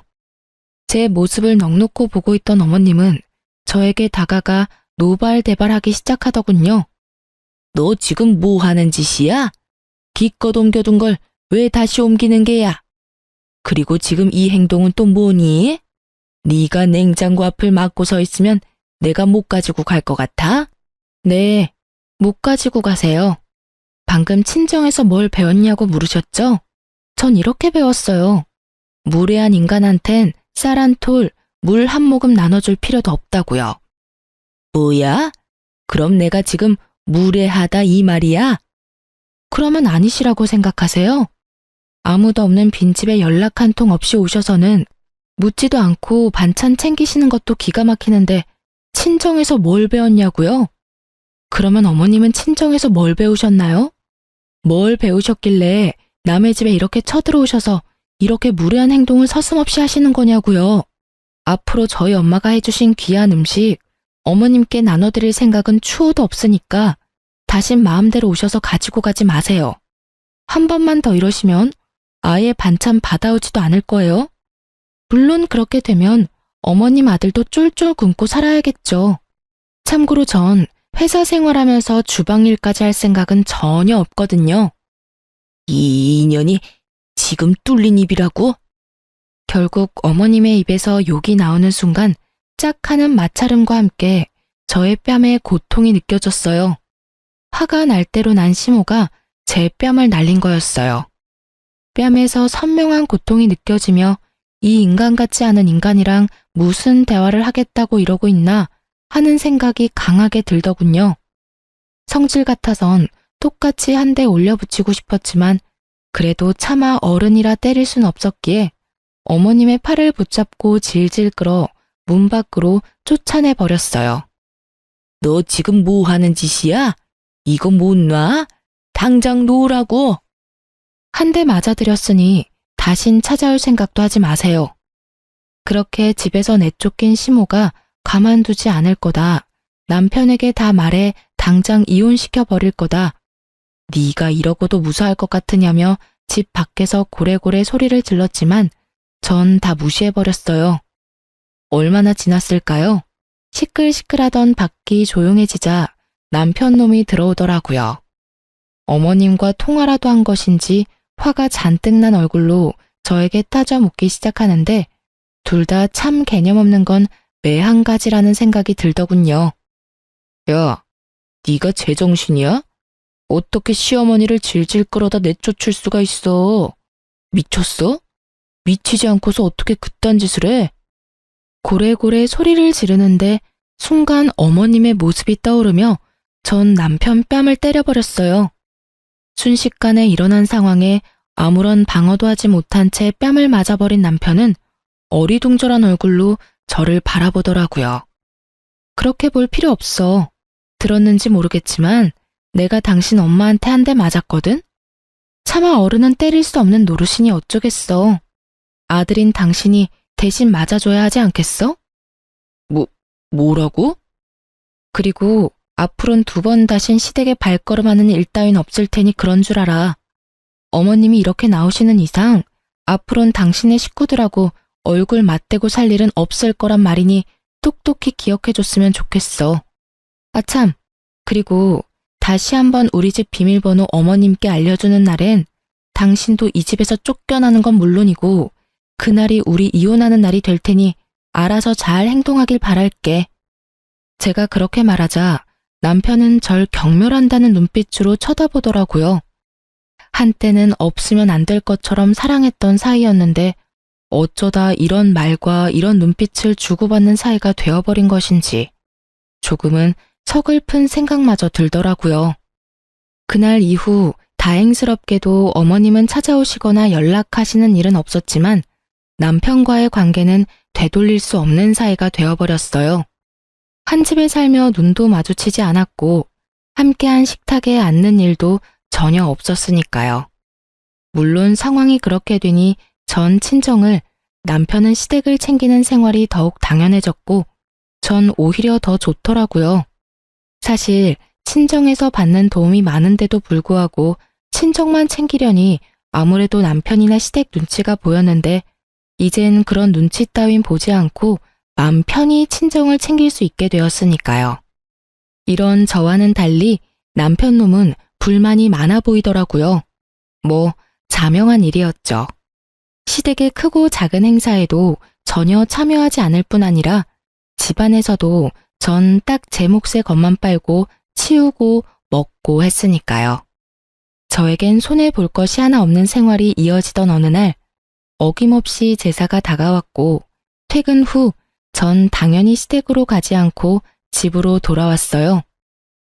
제 모습을 넋놓고 보고 있던 어머님은 저에게 다가가 노발대발하기 시작하더군요. 너 지금 뭐 하는 짓이야? 기껏 옮겨둔 걸 왜 다시 옮기는 게야? 그리고 지금 이 행동은 또 뭐니? 네가 냉장고 앞을 막고 서 있으면 내가 못 가지고 갈 것 같아? 네, 못 가지고 가세요. 방금 친정에서 뭘 배웠냐고 물으셨죠? 전 이렇게 배웠어요. 무례한 인간한텐 쌀 한 톨, 물 한 모금 나눠줄 필요도 없다고요. 뭐야? 그럼 내가 지금 무례하다 이 말이야? 그러면 아니시라고 생각하세요? 아무도 없는 빈집에 연락 한 통 없이 오셔서는 묻지도 않고 반찬 챙기시는 것도 기가 막히는데 친정에서 뭘 배웠냐고요? 그러면 어머님은 친정에서 뭘 배우셨나요? 뭘 배우셨길래 남의 집에 이렇게 쳐들어오셔서 이렇게 무례한 행동을 서슴없이 하시는 거냐고요? 앞으로 저희 엄마가 해주신 귀한 음식 어머님께 나눠드릴 생각은 추호도 없으니까 다신 마음대로 오셔서 가지고 가지 마세요. 한 번만 더 이러시면 아예 반찬 받아오지도 않을 거예요. 물론 그렇게 되면 어머님 아들도 쫄쫄 굶고 살아야겠죠. 참고로 전 회사 생활하면서 주방일까지 할 생각은 전혀 없거든요. 이 인연이 지금 뚫린 입이라고? 결국 어머님의 입에서 욕이 나오는 순간 짝 하는 마찰음과 함께 저의 뺨에 고통이 느껴졌어요. 화가 날 대로 난 시모가 제 뺨을 날린 거였어요. 뺨에서 선명한 고통이 느껴지며 이 인간 같지 않은 인간이랑 무슨 대화를 하겠다고 이러고 있나 하는 생각이 강하게 들더군요. 성질 같아선 똑같이 한 대 올려붙이고 싶었지만 그래도 차마 어른이라 때릴 순 없었기에 어머님의 팔을 붙잡고 질질 끌어 문 밖으로 쫓아내 버렸어요. 너 지금 뭐 하는 짓이야? 이거 못 놔? 당장 놓으라고. 한 대 맞아들였으니 다신 찾아올 생각도 하지 마세요. 그렇게 집에서 내쫓긴 시모가 가만두지 않을 거다. 남편에게 다 말해 당장 이혼시켜 버릴 거다. 네가 이러고도 무사할 것 같으냐며 집 밖에서 고래고래 소리를 질렀지만 전 다 무시해버렸어요. 얼마나 지났을까요? 시끌시끌하던 밖이 조용해지자 남편 놈이 들어오더라고요. 어머님과 통화라도 한 것인지 화가 잔뜩 난 얼굴로 저에게 따져 묻기 시작하는데 둘 다 참 개념 없는 건 매 한 가지라는 생각이 들더군요. 야, 네가 제정신이야? 어떻게 시어머니를 질질 끌어다 내쫓을 수가 있어? 미쳤어? 미치지 않고서 어떻게 그딴 짓을 해? 고래고래 소리를 지르는데 순간 어머님의 모습이 떠오르며 전 남편 뺨을 때려버렸어요. 순식간에 일어난 상황에 아무런 방어도 하지 못한 채 뺨을 맞아버린 남편은 어리둥절한 얼굴로 저를 바라보더라고요. 그렇게 볼 필요 없어. 들었는지 모르겠지만 내가 당신 엄마한테 한 대 맞았거든? 차마 어른은 때릴 수 없는 노릇이니 어쩌겠어. 아들인 당신이 대신 맞아줘야 하지 않겠어? 뭐라고? 그리고 앞으론 2번 다신 시댁에 발걸음하는 일 따윈 없을 테니 그런 줄 알아. 어머님이 이렇게 나오시는 이상 앞으론 당신의 식구들하고 얼굴 맞대고 살 일은 없을 거란 말이니 똑똑히 기억해줬으면 좋겠어. 아참, 그리고 다시 한번 우리 집 비밀번호 어머님께 알려주는 날엔 당신도 이 집에서 쫓겨나는 건 물론이고 그날이 우리 이혼하는 날이 될 테니 알아서 잘 행동하길 바랄게. 제가 그렇게 말하자 남편은 절 경멸한다는 눈빛으로 쳐다보더라고요. 한때는 없으면 안 될 것처럼 사랑했던 사이였는데 어쩌다 이런 말과 이런 눈빛을 주고받는 사이가 되어버린 것인지 조금은 서글픈 생각마저 들더라고요. 그날 이후 다행스럽게도 어머님은 찾아오시거나 연락하시는 일은 없었지만 남편과의 관계는 되돌릴 수 없는 사이가 되어버렸어요. 한 집에 살며 눈도 마주치지 않았고 함께한 식탁에 앉는 일도 전혀 없었으니까요. 물론 상황이 그렇게 되니 전 친정을, 남편은 시댁을 챙기는 생활이 더욱 당연해졌고 전 오히려 더 좋더라고요. 사실 친정에서 받는 도움이 많은데도 불구하고 친정만 챙기려니 아무래도 남편이나 시댁 눈치가 보였는데 이젠 그런 눈치 따윈 보지 않고 맘 편히 친정을 챙길 수 있게 되었으니까요. 이런 저와는 달리 남편 놈은 불만이 많아 보이더라고요. 뭐 자명한 일이었죠. 시댁의 크고 작은 행사에도 전혀 참여하지 않을 뿐 아니라 집안에서도 전 딱 제 몫의 것만 빨고 치우고 먹고 했으니까요. 저에겐 손해볼 것이 하나 없는 생활이 이어지던 어느 날 어김없이 제사가 다가왔고 퇴근 후 전 당연히 시댁으로 가지 않고 집으로 돌아왔어요.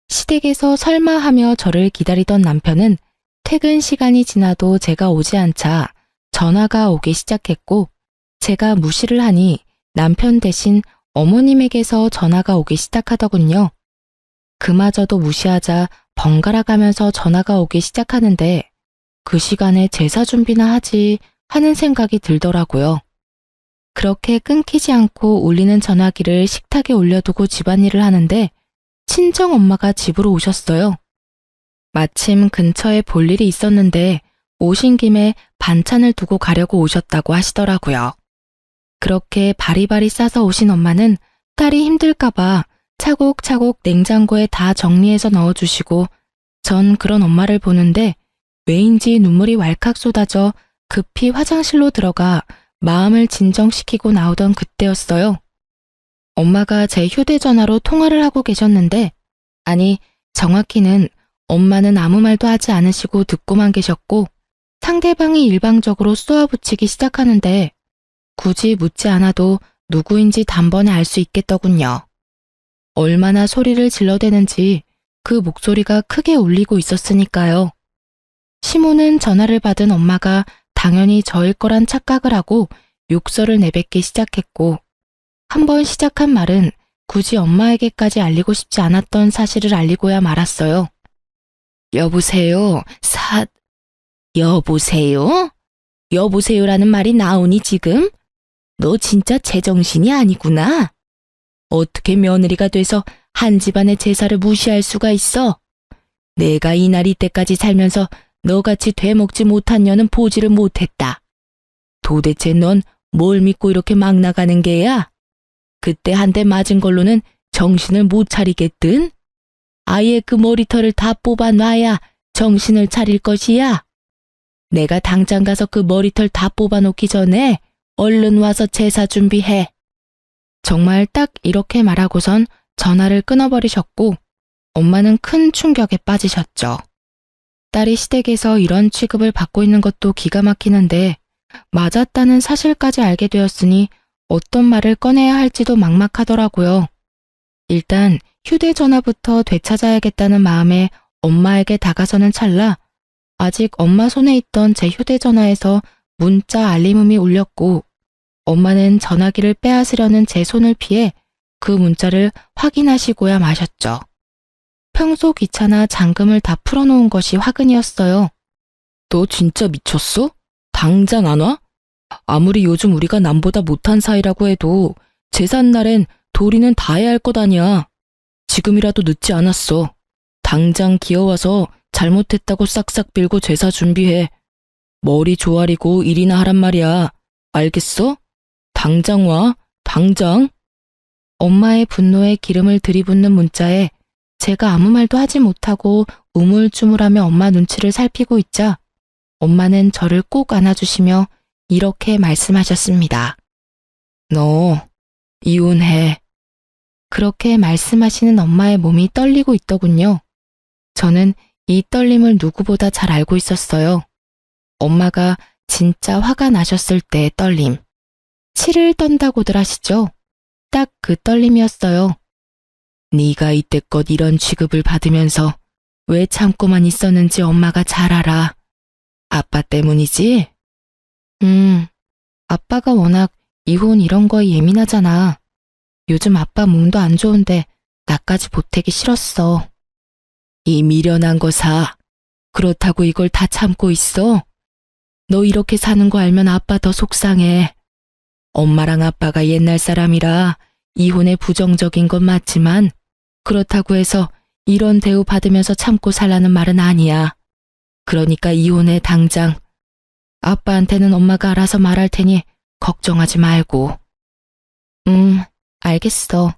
시댁에서 설마 하며 저를 기다리던 남편은 퇴근 시간이 지나도 제가 오지 않자 전화가 오기 시작했고 제가 무시를 하니 남편 대신 어머님에게서 전화가 오기 시작하더군요. 그마저도 무시하자 번갈아 가면서 전화가 오기 시작하는데 그 시간에 제사 준비나 하지 하는 생각이 들더라고요. 그렇게 끊기지 않고 울리는 전화기를 식탁에 올려두고 집안일을 하는데 친정 엄마가 집으로 오셨어요. 마침 근처에 볼 일이 있었는데 오신 김에 반찬을 두고 가려고 오셨다고 하시더라고요. 그렇게 바리바리 싸서 오신 엄마는 딸이 힘들까봐 차곡차곡 냉장고에 다 정리해서 넣어주시고 전 그런 엄마를 보는데 왜인지 눈물이 왈칵 쏟아져 급히 화장실로 들어가 마음을 진정시키고 나오던 그때였어요. 엄마가 제 휴대전화로 통화를 하고 계셨는데 아니 정확히는 엄마는 아무 말도 하지 않으시고 듣고만 계셨고 상대방이 일방적으로 쏘아붙이기 시작하는데 굳이 묻지 않아도 누구인지 단번에 알 수 있겠더군요. 얼마나 소리를 질러대는지 그 목소리가 크게 울리고 있었으니까요. 시모는 전화를 받은 엄마가 당연히 저일 거란 착각을 하고 욕설을 내뱉기 시작했고 한번 시작한 말은 굳이 엄마에게까지 알리고 싶지 않았던 사실을 알리고야 말았어요. 여보세요? 여보세요? 여보세요라는 말이 나오니 지금? 너 진짜 제정신이 아니구나. 어떻게 며느리가 돼서 한 집안의 제사를 무시할 수가 있어? 내가 이날 이때까지 살면서 너같이 되먹지 못한 년은 보지를 못했다. 도대체 넌 뭘 믿고 이렇게 막 나가는 게야? 그때 한 대 맞은 걸로는 정신을 못 차리겠든? 아예 그 머리털을 다 뽑아놔야 정신을 차릴 것이야. 내가 당장 가서 그 머리털 다 뽑아놓기 전에 얼른 와서 제사 준비해. 정말 딱 이렇게 말하고선 전화를 끊어버리셨고 엄마는 큰 충격에 빠지셨죠. 딸이 시댁에서 이런 취급을 받고 있는 것도 기가 막히는데 맞았다는 사실까지 알게 되었으니 어떤 말을 꺼내야 할지도 막막하더라고요. 일단 휴대전화부터 되찾아야겠다는 마음에 엄마에게 다가서는 찰나 아직 엄마 손에 있던 제 휴대전화에서 문자 알림음이 울렸고 엄마는 전화기를 빼앗으려는 제 손을 피해 그 문자를 확인하시고야 마셨죠. 평소 귀찮아 잔금을 다 풀어놓은 것이 화근이었어요. 너 진짜 미쳤어? 당장 안 와? 아무리 요즘 우리가 남보다 못한 사이라고 해도 제삿날엔 도리는 다 해야 할 것 아니야. 지금이라도 늦지 않았어. 당장 기어와서 잘못했다고 싹싹 빌고 제사 준비해. 머리 조아리고 일이나 하란 말이야. 알겠어? 당장 와. 당장. 엄마의 분노에 기름을 들이붓는 문자에 제가 아무 말도 하지 못하고 우물쭈물하며 엄마 눈치를 살피고 있자 엄마는 저를 꼭 안아주시며 이렇게 말씀하셨습니다. 너 이혼해. 그렇게 말씀하시는 엄마의 몸이 떨리고 있더군요. 저는 이 떨림을 누구보다 잘 알고 있었어요. 엄마가 진짜 화가 나셨을 때의 떨림. 치를 떤다고들 하시죠? 딱 그 떨림이었어요. 네가 이때껏 이런 취급을 받으면서 왜 참고만 있었는지 엄마가 잘 알아. 아빠 때문이지? 아빠가 워낙 이혼 이런 거에 예민하잖아. 요즘 아빠 몸도 안 좋은데 나까지 보태기 싫었어. 이 미련한 거 사. 그렇다고 이걸 다 참고 있어? 너 이렇게 사는 거 알면 아빠 더 속상해. 엄마랑 아빠가 옛날 사람이라 이혼에 부정적인 건 맞지만 그렇다고 해서 이런 대우 받으면서 참고 살라는 말은 아니야. 그러니까 이혼해 당장. 아빠한테는 엄마가 알아서 말할 테니 걱정하지 말고. 알겠어.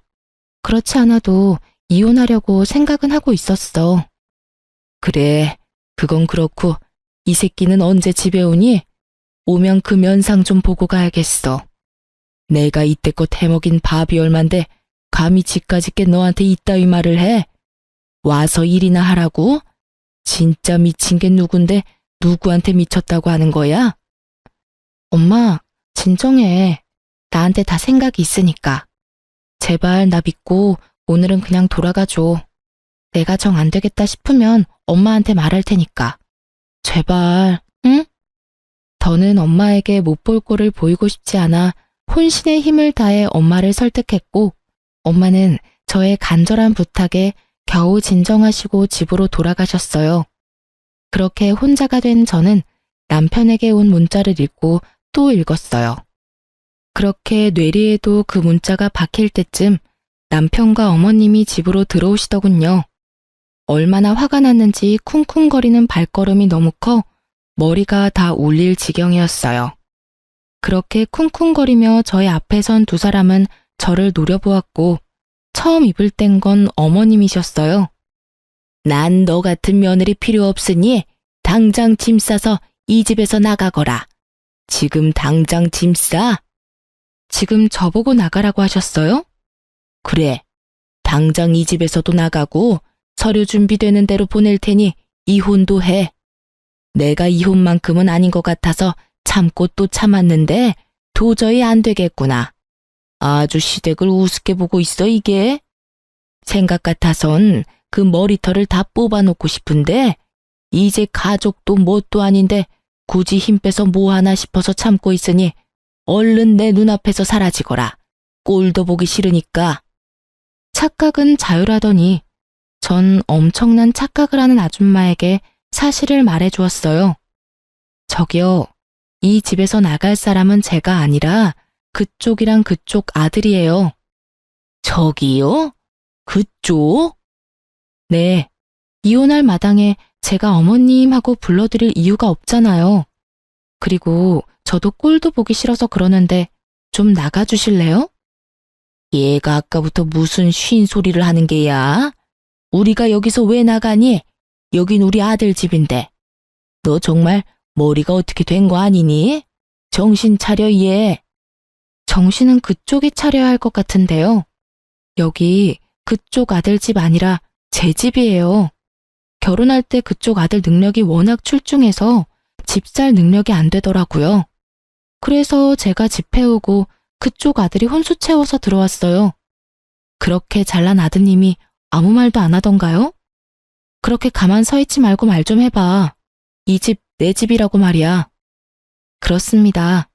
그렇지 않아도 이혼하려고 생각은 하고 있었어. 그래, 그건 그렇고 이 새끼는 언제 집에 오니? 오면 그 면상 좀 보고 가야겠어. 내가 이때껏 해먹인 밥이 얼만데 감히 지까지 게 너한테 이따위 말을 해? 와서 일이나 하라고? 진짜 미친 게 누군데 누구한테 미쳤다고 하는 거야? 엄마, 진정해. 나한테 다 생각이 있으니까. 제발 나 믿고 오늘은 그냥 돌아가줘. 내가 정 안 되겠다 싶으면 엄마한테 말할 테니까. 제발, 응? 더는 엄마에게 못 볼 꼴을 보이고 싶지 않아 혼신의 힘을 다해 엄마를 설득했고 엄마는 저의 간절한 부탁에 겨우 진정하시고 집으로 돌아가셨어요. 그렇게 혼자가 된 저는 남편에게 온 문자를 읽고 또 읽었어요. 그렇게 뇌리에도 그 문자가 박힐 때쯤 남편과 어머님이 집으로 들어오시더군요. 얼마나 화가 났는지 쿵쿵거리는 발걸음이 너무 커 머리가 다 울릴 지경이었어요. 그렇게 쿵쿵거리며 저의 앞에 선 두 사람은 저를 노려보았고 처음 입을 뗀 건 어머님이셨어요. 난 너 같은 며느리 필요 없으니 당장 짐 싸서 이 집에서 나가거라. 지금 당장 짐 싸? 지금 저보고 나가라고 하셨어요? 그래. 당장 이 집에서도 나가고 서류 준비되는 대로 보낼 테니 이혼도 해. 내가 이혼만큼은 아닌 것 같아서 참고 또 참았는데 도저히 안 되겠구나. 아주 시댁을 우습게 보고 있어 이게. 생각 같아선 그 머리털을 다 뽑아놓고 싶은데 이제 가족도 뭣도 아닌데 굳이 힘 빼서 뭐 하나 싶어서 참고 있으니 얼른 내 눈앞에서 사라지거라. 꼴도 보기 싫으니까. 착각은 자유라더니 전 엄청난 착각을 하는 아줌마에게 사실을 말해주었어요. 저기요, 이 집에서 나갈 사람은 제가 아니라 그쪽이랑 그쪽 아들이에요. 저기요? 그쪽? 네, 이혼할 마당에 제가 어머님하고 불러드릴 이유가 없잖아요. 그리고 저도 꼴도 보기 싫어서 그러는데 좀 나가주실래요? 얘가 아까부터 무슨 쉰 소리를 하는 게야? 우리가 여기서 왜 나가니? 여긴 우리 아들 집인데. 너 정말 머리가 어떻게 된 거 아니니? 정신 차려 얘. 정신은 그쪽이 차려야 할 것 같은데요. 여기 그쪽 아들 집 아니라 제 집이에요. 결혼할 때 그쪽 아들 능력이 워낙 출중해서 집 살 능력이 안 되더라고요. 그래서 제가 집 해오고 그쪽 아들이 혼수 채워서 들어왔어요. 그렇게 잘난 아드님이 아무 말도 안 하던가요? 그렇게 가만 서 있지 말고 말 좀 해봐. 이 집 내 집이라고 말이야. 그렇습니다.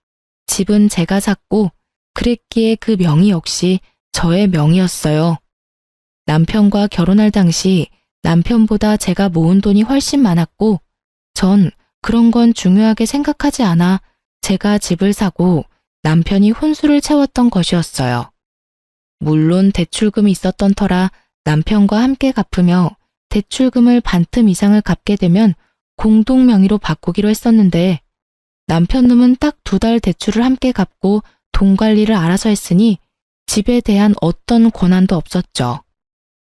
집은 제가 샀고 그랬기에 그 명의 역시 저의 명의였어요. 남편과 결혼할 당시 남편보다 제가 모은 돈이 훨씬 많았고 전 그런 건 중요하게 생각하지 않아 제가 집을 사고 남편이 혼수를 채웠던 것이었어요. 물론 대출금이 있었던 터라 남편과 함께 갚으며 대출금을 반틈 이상을 갚게 되면 공동 명의로 바꾸기로 했었는데 남편 놈은 딱 2달 대출을 함께 갚고 돈 관리를 알아서 했으니 집에 대한 어떤 권한도 없었죠.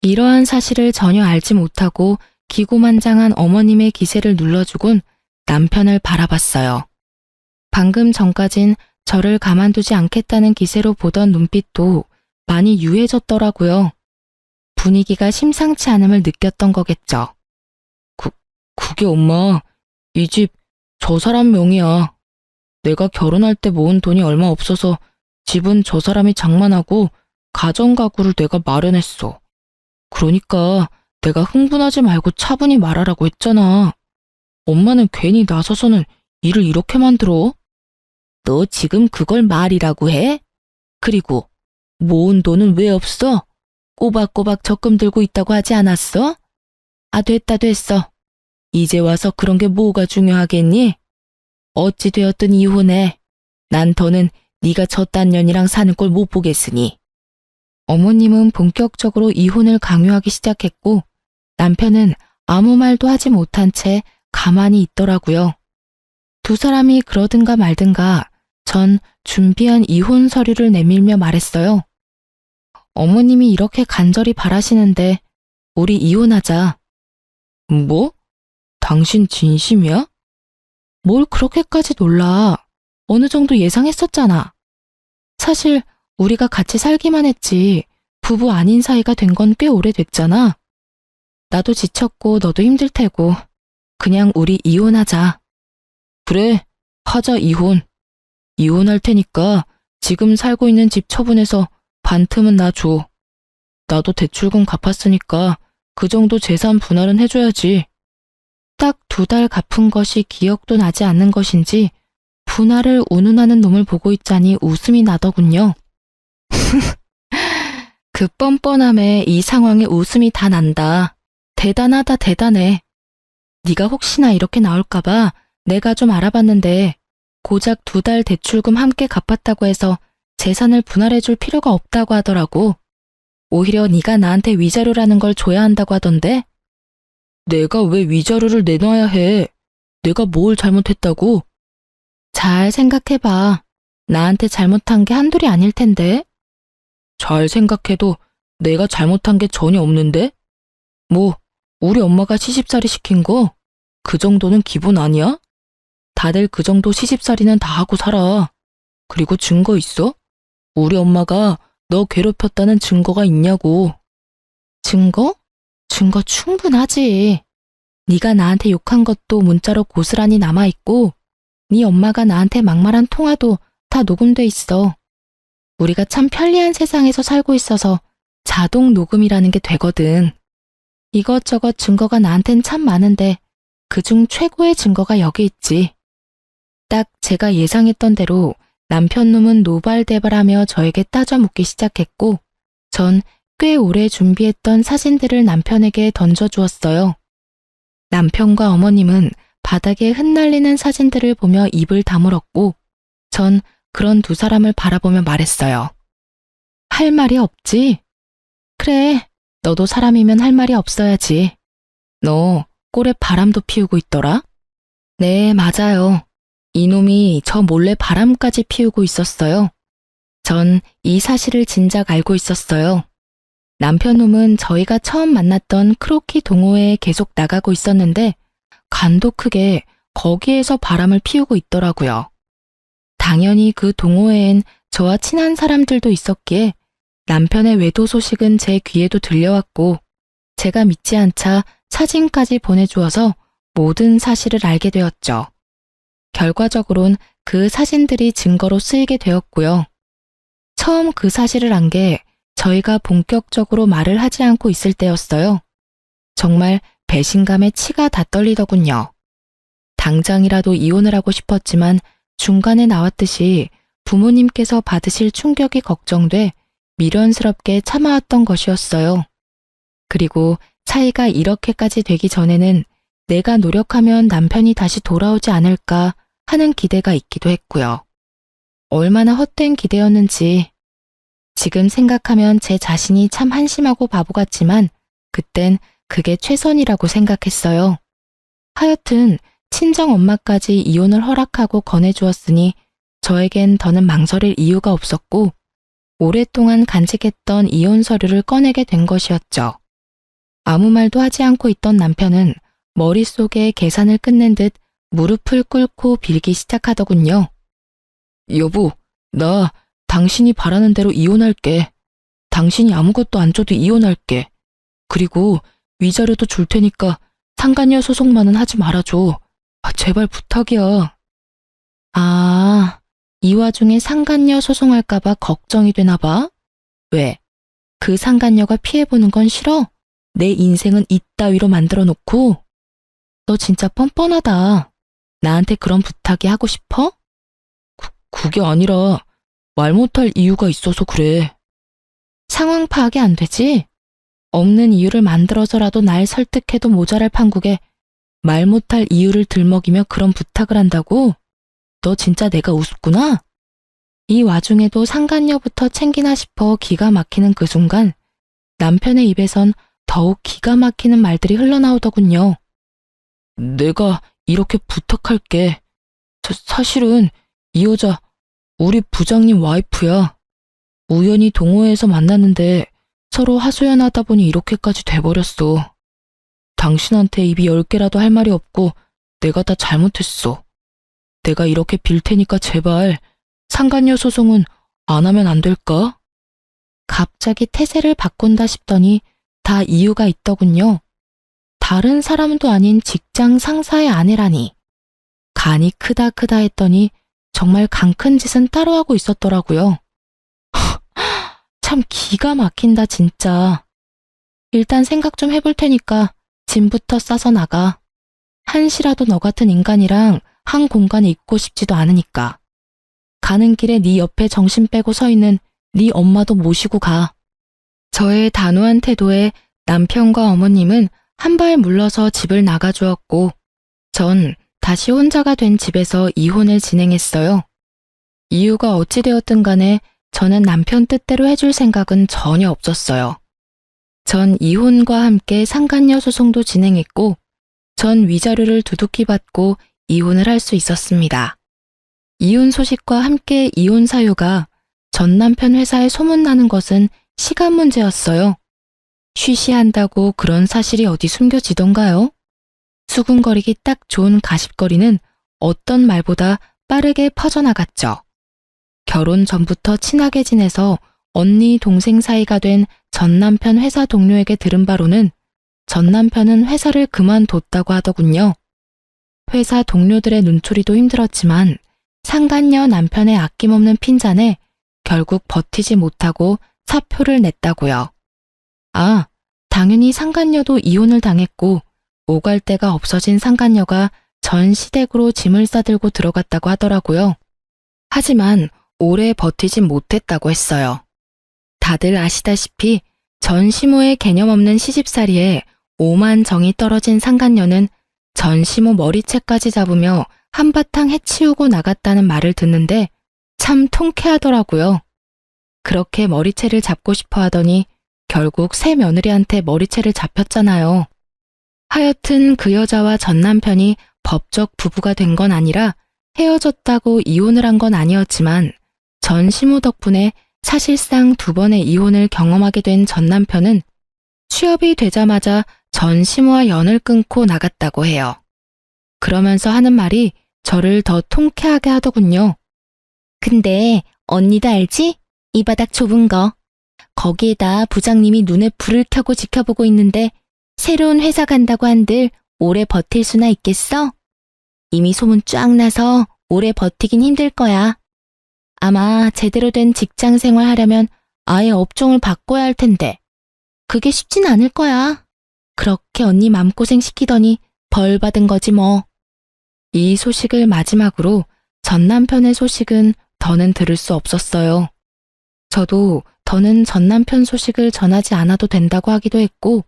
이러한 사실을 전혀 알지 못하고 기고만장한 어머님의 기세를 눌러주곤 남편을 바라봤어요. 방금 전까진 저를 가만두지 않겠다는 기세로 보던 눈빛도 많이 유해졌더라고요. 분위기가 심상치 않음을 느꼈던 거겠죠. 그게 엄마, 이 집 저 사람 명의야. 내가 결혼할 때 모은 돈이 얼마 없어서 집은 저 사람이 장만하고 가정가구를 내가 마련했어. 그러니까 내가 흥분하지 말고 차분히 말하라고 했잖아. 엄마는 괜히 나서서는 일을 이렇게 만들어? 너 지금 그걸 말이라고 해? 그리고 모은 돈은 왜 없어? 꼬박꼬박 적금 들고 있다고 하지 않았어? 아, 됐어. 이제 와서 그런 게 뭐가 중요하겠니? 어찌 되었든 이혼해. 난 더는 네가 저딴 년이랑 사는 꼴 못 보겠으니. 어머님은 본격적으로 이혼을 강요하기 시작했고 남편은 아무 말도 하지 못한 채 가만히 있더라고요. 두 사람이 그러든가 말든가 전 준비한 이혼 서류를 내밀며 말했어요. 어머님이 이렇게 간절히 바라시는데 우리 이혼하자. 뭐? 당신 진심이야? 뭘 그렇게까지 놀라. 어느 정도 예상했었잖아. 사실 우리가 같이 살기만 했지 부부 아닌 사이가 된 건 꽤 오래됐잖아. 나도 지쳤고 너도 힘들 테고 그냥 우리 이혼하자. 그래, 하자 이혼. 이혼할 테니까 지금 살고 있는 집 처분해서 반틈은 나 줘. 나도 대출금 갚았으니까 그 정도 재산 분할은 해줘야지. 딱 2달 갚은 것이 기억도 나지 않는 것인지 분할을 운운하는 놈을 보고 있자니 웃음이 나더군요. 그 뻔뻔함에 이 상황에 웃음이 다 난다. 대단하다 대단해. 네가 혹시나 이렇게 나올까봐 내가 좀 알아봤는데 고작 2달 대출금 함께 갚았다고 해서 재산을 분할해줄 필요가 없다고 하더라고. 오히려 네가 나한테 위자료라는 걸 줘야 한다고 하던데. 내가 왜 위자료를 내놔야 해? 내가 뭘 잘못했다고? 잘 생각해봐. 나한테 잘못한 게 한둘이 아닐 텐데. 잘 생각해도 내가 잘못한 게 전혀 없는데? 뭐, 우리 엄마가 시집살이 시킨 거? 그 정도는 기본 아니야? 다들 그 정도 시집살이는 다 하고 살아. 그리고 증거 있어? 우리 엄마가 너 괴롭혔다는 증거가 있냐고. 증거? 증거 충분하지. 네가 나한테 욕한 것도 문자로 고스란히 남아있고 네 엄마가 나한테 막말한 통화도 다 녹음돼 있어. 우리가 참 편리한 세상에서 살고 있어서 자동 녹음이라는 게 되거든. 이것저것 증거가 나한텐 참 많은데 그중 최고의 증거가 여기 있지. 딱 제가 예상했던 대로 남편 놈은 노발대발하며 저에게 따져 묻기 시작했고 전 꽤 오래 준비했던 사진들을 남편에게 던져주었어요. 남편과 어머님은 바닥에 흩날리는 사진들을 보며 입을 다물었고 전 그런 두 사람을 바라보며 말했어요. 할 말이 없지? 그래, 너도 사람이면 할 말이 없어야지. 너 꼴에 바람도 피우고 있더라? 네, 맞아요. 이놈이 저 몰래 바람까지 피우고 있었어요. 전 이 사실을 진작 알고 있었어요. 남편 놈은 저희가 처음 만났던 크로키 동호회에 계속 나가고 있었는데 간도 크게 거기에서 바람을 피우고 있더라고요. 당연히 그 동호회엔 저와 친한 사람들도 있었기에 남편의 외도 소식은 제 귀에도 들려왔고 제가 믿지 않자 사진까지 보내주어서 모든 사실을 알게 되었죠. 결과적으론 그 사진들이 증거로 쓰이게 되었고요. 처음 그 사실을 안 게 저희가 본격적으로 말을 하지 않고 있을 때였어요. 정말 배신감에 치가 다 떨리더군요. 당장이라도 이혼을 하고 싶었지만 중간에 나왔듯이 부모님께서 받으실 충격이 걱정돼 미련스럽게 참아왔던 것이었어요. 그리고 사이가 이렇게까지 되기 전에는 내가 노력하면 남편이 다시 돌아오지 않을까 하는 기대가 있기도 했고요. 얼마나 헛된 기대였는지 지금 생각하면 제 자신이 참 한심하고 바보 같지만 그땐 그게 최선이라고 생각했어요. 하여튼 친정 엄마까지 이혼을 허락하고 권해주었으니 저에겐 더는 망설일 이유가 없었고 오랫동안 간직했던 이혼 서류를 꺼내게 된 것이었죠. 아무 말도 하지 않고 있던 남편은 머릿속에 계산을 끝낸 듯 무릎을 꿇고 빌기 시작하더군요. 여보, 나 당신이 바라는 대로 이혼할게. 당신이 아무것도 안 줘도 이혼할게. 그리고 위자료도 줄 테니까 상간녀 소송만은 하지 말아줘. 제발 부탁이야. 아, 이 와중에 상간녀 소송할까봐 걱정이 되나 봐? 왜? 그 상간녀가 피해보는 건 싫어? 내 인생은 이따위로 만들어 놓고? 너 진짜 뻔뻔하다. 나한테 그런 부탁이 하고 싶어? 그게 아니라 말 못할 이유가 있어서 그래. 상황 파악이 안 되지? 없는 이유를 만들어서라도 날 설득해도 모자랄 판국에 말 못할 이유를 들먹이며 그런 부탁을 한다고? 너 진짜 내가 우습구나? 이 와중에도 상간녀부터 챙기나 싶어 기가 막히는 그 순간 남편의 입에선 더욱 기가 막히는 말들이 흘러나오더군요. 내가 이렇게 부탁할게. 사실은 이 여자 우리 부장님 와이프야. 우연히 동호회에서 만났는데 서로 하소연하다 보니 이렇게까지 돼버렸어. 당신한테 입이 10개라도 할 말이 없고 내가 다 잘못했어. 내가 이렇게 빌 테니까 제발 상간녀 소송은 안 하면 안 될까? 갑자기 태세를 바꾼다 싶더니 다 이유가 있더군요. 다른 사람도 아닌 직장 상사의 아내라니. 간이 크다 했더니 정말 간 큰 짓은 따로 하고 있었더라고요. 참 기가 막힌다 진짜. 일단 생각 좀 해볼 테니까 짐부터 싸서 나가. 한시라도 너 같은 인간이랑 한 공간에 있고 싶지도 않으니까. 가는 길에 네 옆에 정신 빼고 서 있는 네 엄마도 모시고 가. 저의 단호한 태도에 남편과 어머님은 한 발 물러서 집을 나가주었고 전 다시 혼자가 된 집에서 이혼을 진행했어요. 이유가 어찌되었든 간에 저는 남편 뜻대로 해줄 생각은 전혀 없었어요. 전 이혼과 함께 상간녀 소송도 진행했고 전 위자료를 두둑히 받고 이혼을 할 수 있었습니다. 이혼 소식과 함께 이혼 사유가 전 남편 회사에 소문나는 것은 시간 문제였어요. 쉬쉬한다고 그런 사실이 어디 숨겨지던가요? 수군거리기 딱 좋은 가십거리는 어떤 말보다 빠르게 퍼져나갔죠. 결혼 전부터 친하게 지내서 언니 동생 사이가 된 전 남편 회사 동료에게 들은 바로는 전 남편은 회사를 그만뒀다고 하더군요. 회사 동료들의 눈초리도 힘들었지만 상간녀 남편의 아낌없는 핀잔에 결국 버티지 못하고 사표를 냈다고요. 아, 당연히 상간녀도 이혼을 당했고 오갈 데가 없어진 상간녀가 전 시댁으로 짐을 싸들고 들어갔다고 하더라고요. 하지만 오래 버티진 못했다고 했어요. 다들 아시다시피 전 시모의 개념 없는 시집살이에 오만 정이 떨어진 상간녀는 전 시모 머리채까지 잡으며 한바탕 해치우고 나갔다는 말을 듣는데 참 통쾌하더라고요. 그렇게 머리채를 잡고 싶어 하더니 결국 새 며느리한테 머리채를 잡혔잖아요. 하여튼 그 여자와 전 남편이 법적 부부가 된 건 아니라 헤어졌다고 이혼을 한 건 아니었지만 전 시모 덕분에 사실상 2번의 이혼을 경험하게 된 전 남편은 취업이 되자마자 전 시모와 연을 끊고 나갔다고 해요. 그러면서 하는 말이 저를 더 통쾌하게 하더군요. 근데 언니도 알지? 이 바닥 좁은 거. 거기에다 부장님이 눈에 불을 켜고 지켜보고 있는데 새로운 회사 간다고 한들 오래 버틸 수나 있겠어? 이미 소문 쫙 나서 오래 버티긴 힘들 거야. 아마 제대로 된 직장 생활 하려면 아예 업종을 바꿔야 할 텐데 그게 쉽진 않을 거야. 그렇게 언니 맘고생 시키더니 벌 받은 거지 뭐. 이 소식을 마지막으로 전 남편의 소식은 더는 들을 수 없었어요. 저도 더는 전 남편 소식을 전하지 않아도 된다고 하기도 했고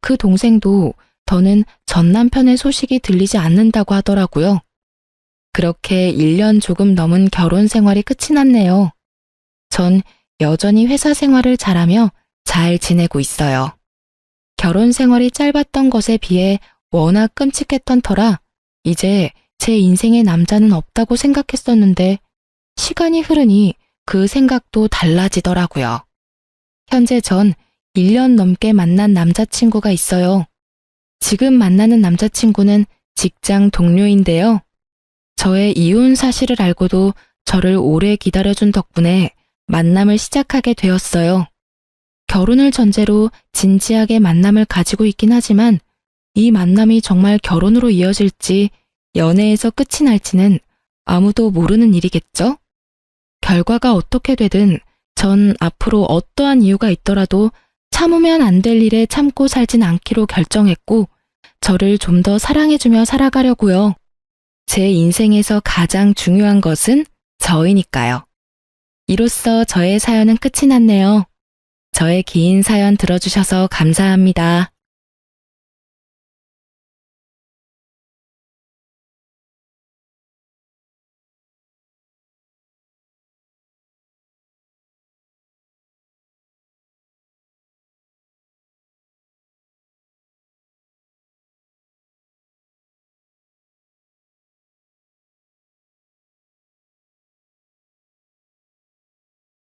그 동생도 더는 전 남편의 소식이 들리지 않는다고 하더라고요. 그렇게 1년 조금 넘은 결혼 생활이 끝이 났네요. 전 여전히 회사 생활을 잘하며 잘 지내고 있어요. 결혼 생활이 짧았던 것에 비해 워낙 끔찍했던 터라 이제 제 인생에 남자는 없다고 생각했었는데 시간이 흐르니 그 생각도 달라지더라고요. 현재 전 1년 넘게 만난 남자친구가 있어요. 지금 만나는 남자친구는 직장 동료인데요. 저의 이혼 사실을 알고도 저를 오래 기다려준 덕분에 만남을 시작하게 되었어요. 결혼을 전제로 진지하게 만남을 가지고 있긴 하지만 이 만남이 정말 결혼으로 이어질지 연애에서 끝이 날지는 아무도 모르는 일이겠죠? 결과가 어떻게 되든 전 앞으로 어떠한 이유가 있더라도 참으면 안 될 일에 참고 살진 않기로 결정했고 저를 좀 더 사랑해주며 살아가려고요. 제 인생에서 가장 중요한 것은 저이니까요. 이로써 저의 사연은 끝이 났네요. 저의 긴 사연 들어주셔서 감사합니다.